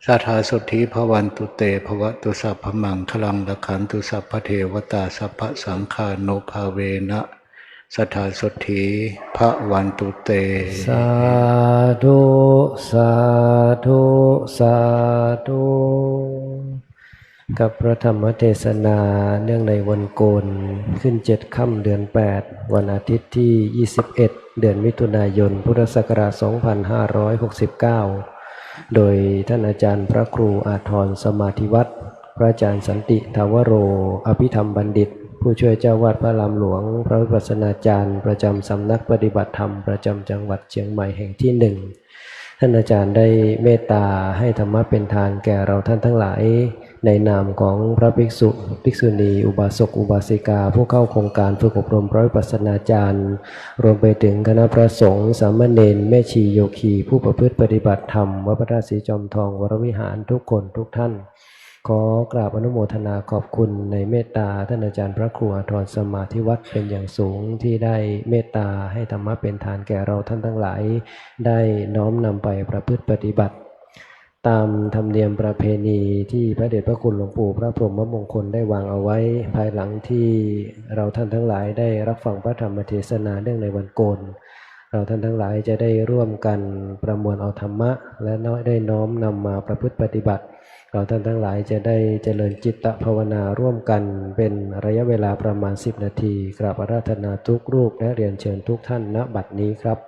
สทาสดทิภาวันตุเตภวตุสัพพมังคลังละขันตุสัพพเทวตาสัพพสังฆานุภาเวนะ สัทธาสดถีพระวันตุเต สาธุสาธุสาธุกับพระธรรมเทศนาเนื่องในวันโกนขึ้น7 ค่ำเดือน 8 วันอาทิตย์ที่ 21 เดือนมิถุนายน พุทธศักราช 2569 โดยท่านอาจารย์พระครูอาทรสมาธิวัฒน์พระอาจารย์สันติทาวโร อภิธรรมบัณฑิต ผู้ช่วยเจ้าวาดพระรามหลวงพระวิปัสสนาจารย์ประจำสำนักปฏิบัติธรรมประจำจังหวัดเชียงใหม่แห่งที่ 1ท่านอาจารย์ได้เมตตาให้ธรรมะเป็นทานแก่เราท่านทั้งหลายในนามของพระภิกษุภิกษุณีอุบาสกอุบาสิกาผู้เข้าโครงการฝึกอบรมพระวิปัสสนาจารย์รวมไปถึงคณะพระสงฆ์สามเณรแม่ชีโยคีผู้ประพฤติปฏิบัติธรรมวัดพระธาตุศรีจอมทองวรวิหารทุกคนทุกท่านขอกราบอนุโมทนาขอบคุณในเมตตาท่านอาจารย์พระครูอาทรสมาธิวัฒน์เป็นอย่างสูงที่ได้เมตตาให้ธรรมะเป็นทานแก่เราท่านทั้งหลายได้น้อมนำไปประพฤติปฏิบัติตามธรรมเนียมประเพณีที่พระเดชพระคุณหลวงปู่พระพรหมมงคลได้วางเอาไว้ภายหลังที่เราท่านทั้งหลายได้รับฟังพระธรรมเทศนาเนื่องในวันโกนเราท่านทั้งหลายจะได้ร่วมกันประมวลเอาธรรมะและได้น้อมนำมาประพฤติปฏิบัติเราท่านทั้งหลายจะได้เจริญจิตตภาวนาร่วมกันเป็นระยะเวลาประมาณ10 นาทีกราบอาราธนาทุกรูปและเรียนเชิญทุกท่านณบัดนี้ครับ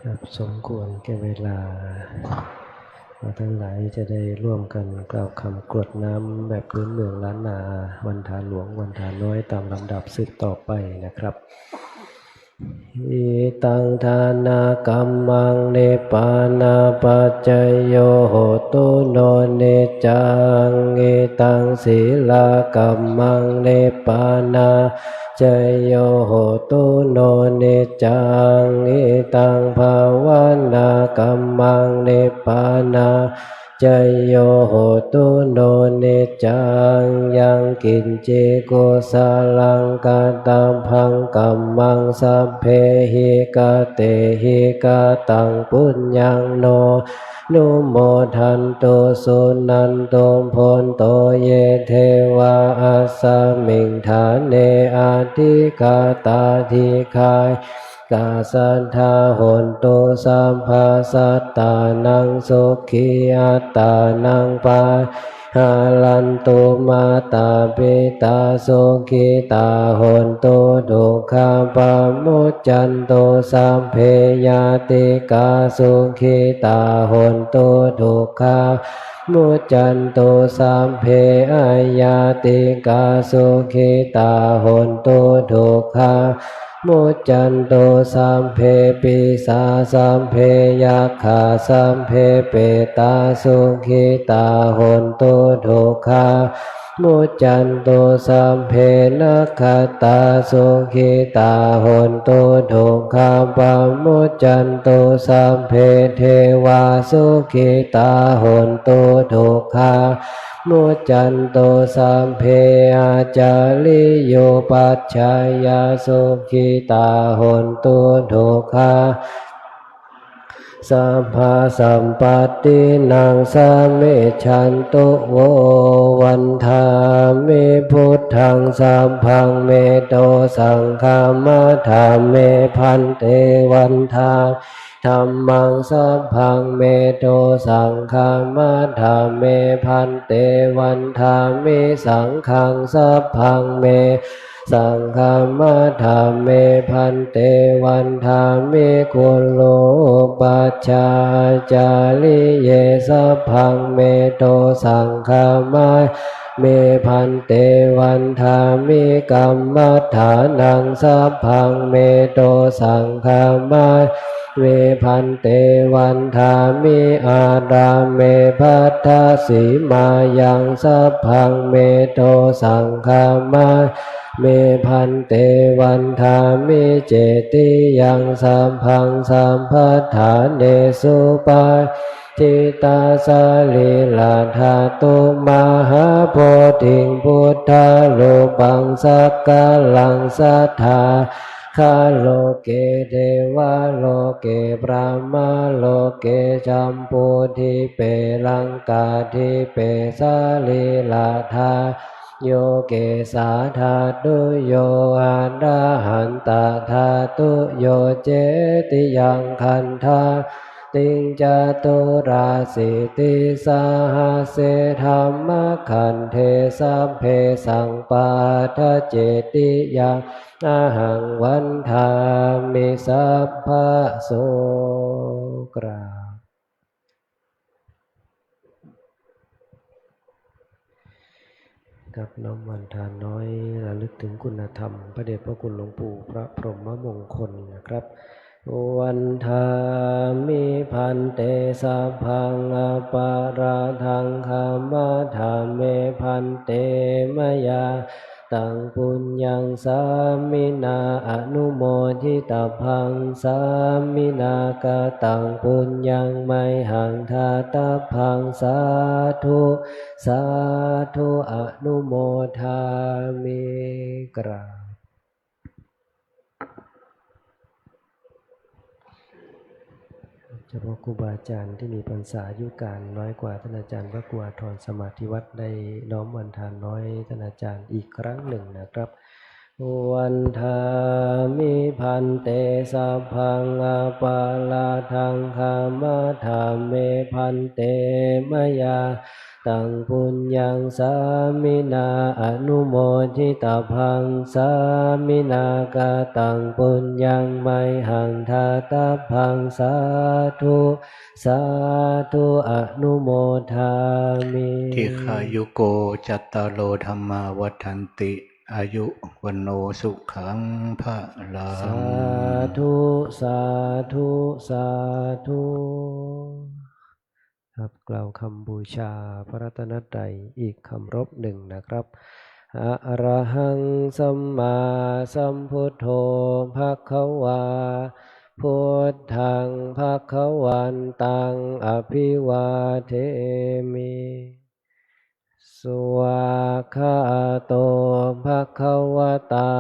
ครับสมควรแก่เวลาเราทั้งหลายจะได้ร่วมกันกล่าวคำกรวดน้ำแบบพื้นเมืองล้านนาวันทาหลวงวันทาน้อยตามลำดับสืบต่อไปนะครับอิตังทานากัมมังเนปานาปัจจโยโหตุโนเนจังอิตังศีลากัมมังเนปานาจโยโหตุโนเนจังอิตังภาวนากัมมังเนปานาจโยโหตุโนเนจังยังกินเจโกสาลังกาตัมพังกัมมังสัพเพหิกาเตหิกาตังปุญญังโนนุโมทันโตสุนันโตพนโตเยเทวาอัสสมิงฐานเนอาทิกาตาทิคายกาสัทธาโหนตุสัมภาสัตตานังสุขีอัตตานังปาหาลันตุมาตาปิตาสุขิตาโหนตุทุกขาปะมุจจันตุสัพเพยติกาสุขิตาโหนตุทุกขามุจจันตุสัพเพอายาติกาสุขิตาโหนตุทุกขามุจจันตุสัมเพปิสาสัมเพยัคขาสัมเพเปตาสุขิตาโหนตุทุกขามุจจันตุสัมเพนัคขตาสุขิตาโหนตุทุกขาปะมุจจันตุสัมเพเทวาสุขิตาโหนตุทุกขามุจจันตุสัมเพอาจาริโยปัจจายาสุขิตาโหนตุทุกขาสัพพะสัมปตินังสมิจฉันตุโววันธามิพุทธังสัพพังเมโตสังฆามัฏฐาเมพันเตวันธาธัมมังสัพพังเมโตสังฆามัฏฐาเมพันเตวันธามิสังฆังสัพพังเมสังฆามัฏฐาเมพันเตวันธามิคุโลปัจจาจาริเยสัพพังเมโตสังฆามัฏเมพันเตวันธามิกัมมัฏฐานังสัพพังเมโตสังฆามัฏเวพันเตวันธามิอาราเมภัทธสีมายังสัพพังเมโตสังฆามัฏเมพันเตวันธามิเจติยังสัพพังสัมภัฏฐาเนสุปาทิตาสาลิลาธาตุมหาโพธิพุทธาโลปังสักกะลังสัทธาคาโลเกเทวะโลเกพระมาโลเกจัมพูทิเปลังกาทิเปสาลิลาธาโยเกสาธาตุโยอาดาหันตาธาตุโยเจติยังคันธาติงจตุราสิติสาหาเสธรรมขันเทสัพเพสังปาทเจติยังอาหังวันธามิสัพพะโสกรากับน้อมวันทานน้อยระลึกถึงคุณธรรมพระเดชพระคุณหลวงปู่พระพรหมมงคลนะครับวันธามิพันเตสัพพังอปาราทังคามาธาเมพันเตมยาตังปุญญังสามินาอนุโมทิตาพังสามินากาตังปุญญังไมหังทาตาพังสาธุสาธุอนุโมทามิกราบเฉพาะครูบาอาจารย์ที่มีพรรษาอายุการน้อยกว่าท่านอาจารย์พระครูอาทรสมาธิวัฒน์ได้น้อมวันทานน้อยท่านอาจารย์อีกครั้งหนึ่งนะครับวันธามิพันเตสัพพังอปาลาทังคามาธาเมพันเตมยา ตังปุญญังสามินาอนุโมทิตาพังสามินากาตังปุญญังไมหังทาตาพังสาธุสาธุอนุโมทามิ ทิขายุโกจัตตารโอธรรมาวัฏันติอายุวันโนสุขังพระลั สาง ธุสาธุสาธุครับกล่าวคำบูชาพระรัตนตรัยอีกคำรบหนึ่งนะครับอะระหังสัมมาสัมพุทโธภควาพุทธังภวันตังอภิวาเทมิสวากขาโตภควตา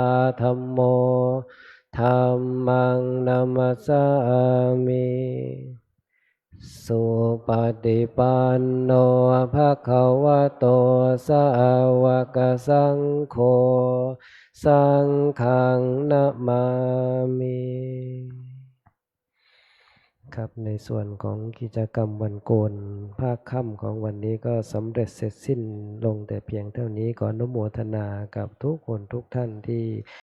ธัมโมธัมมังนัมสสามิสุปฏิปันโนภควโตสาวกสังโฆสังฆังนะมามิครับในส่วนของกิจกรรมวันโกนภาคค่ำของวันนี้ก็สำเร็จเสร็จสิ้นลงแต่เพียงเท่านี้ขออนุโมทนากับทุกคนทุกท่านที่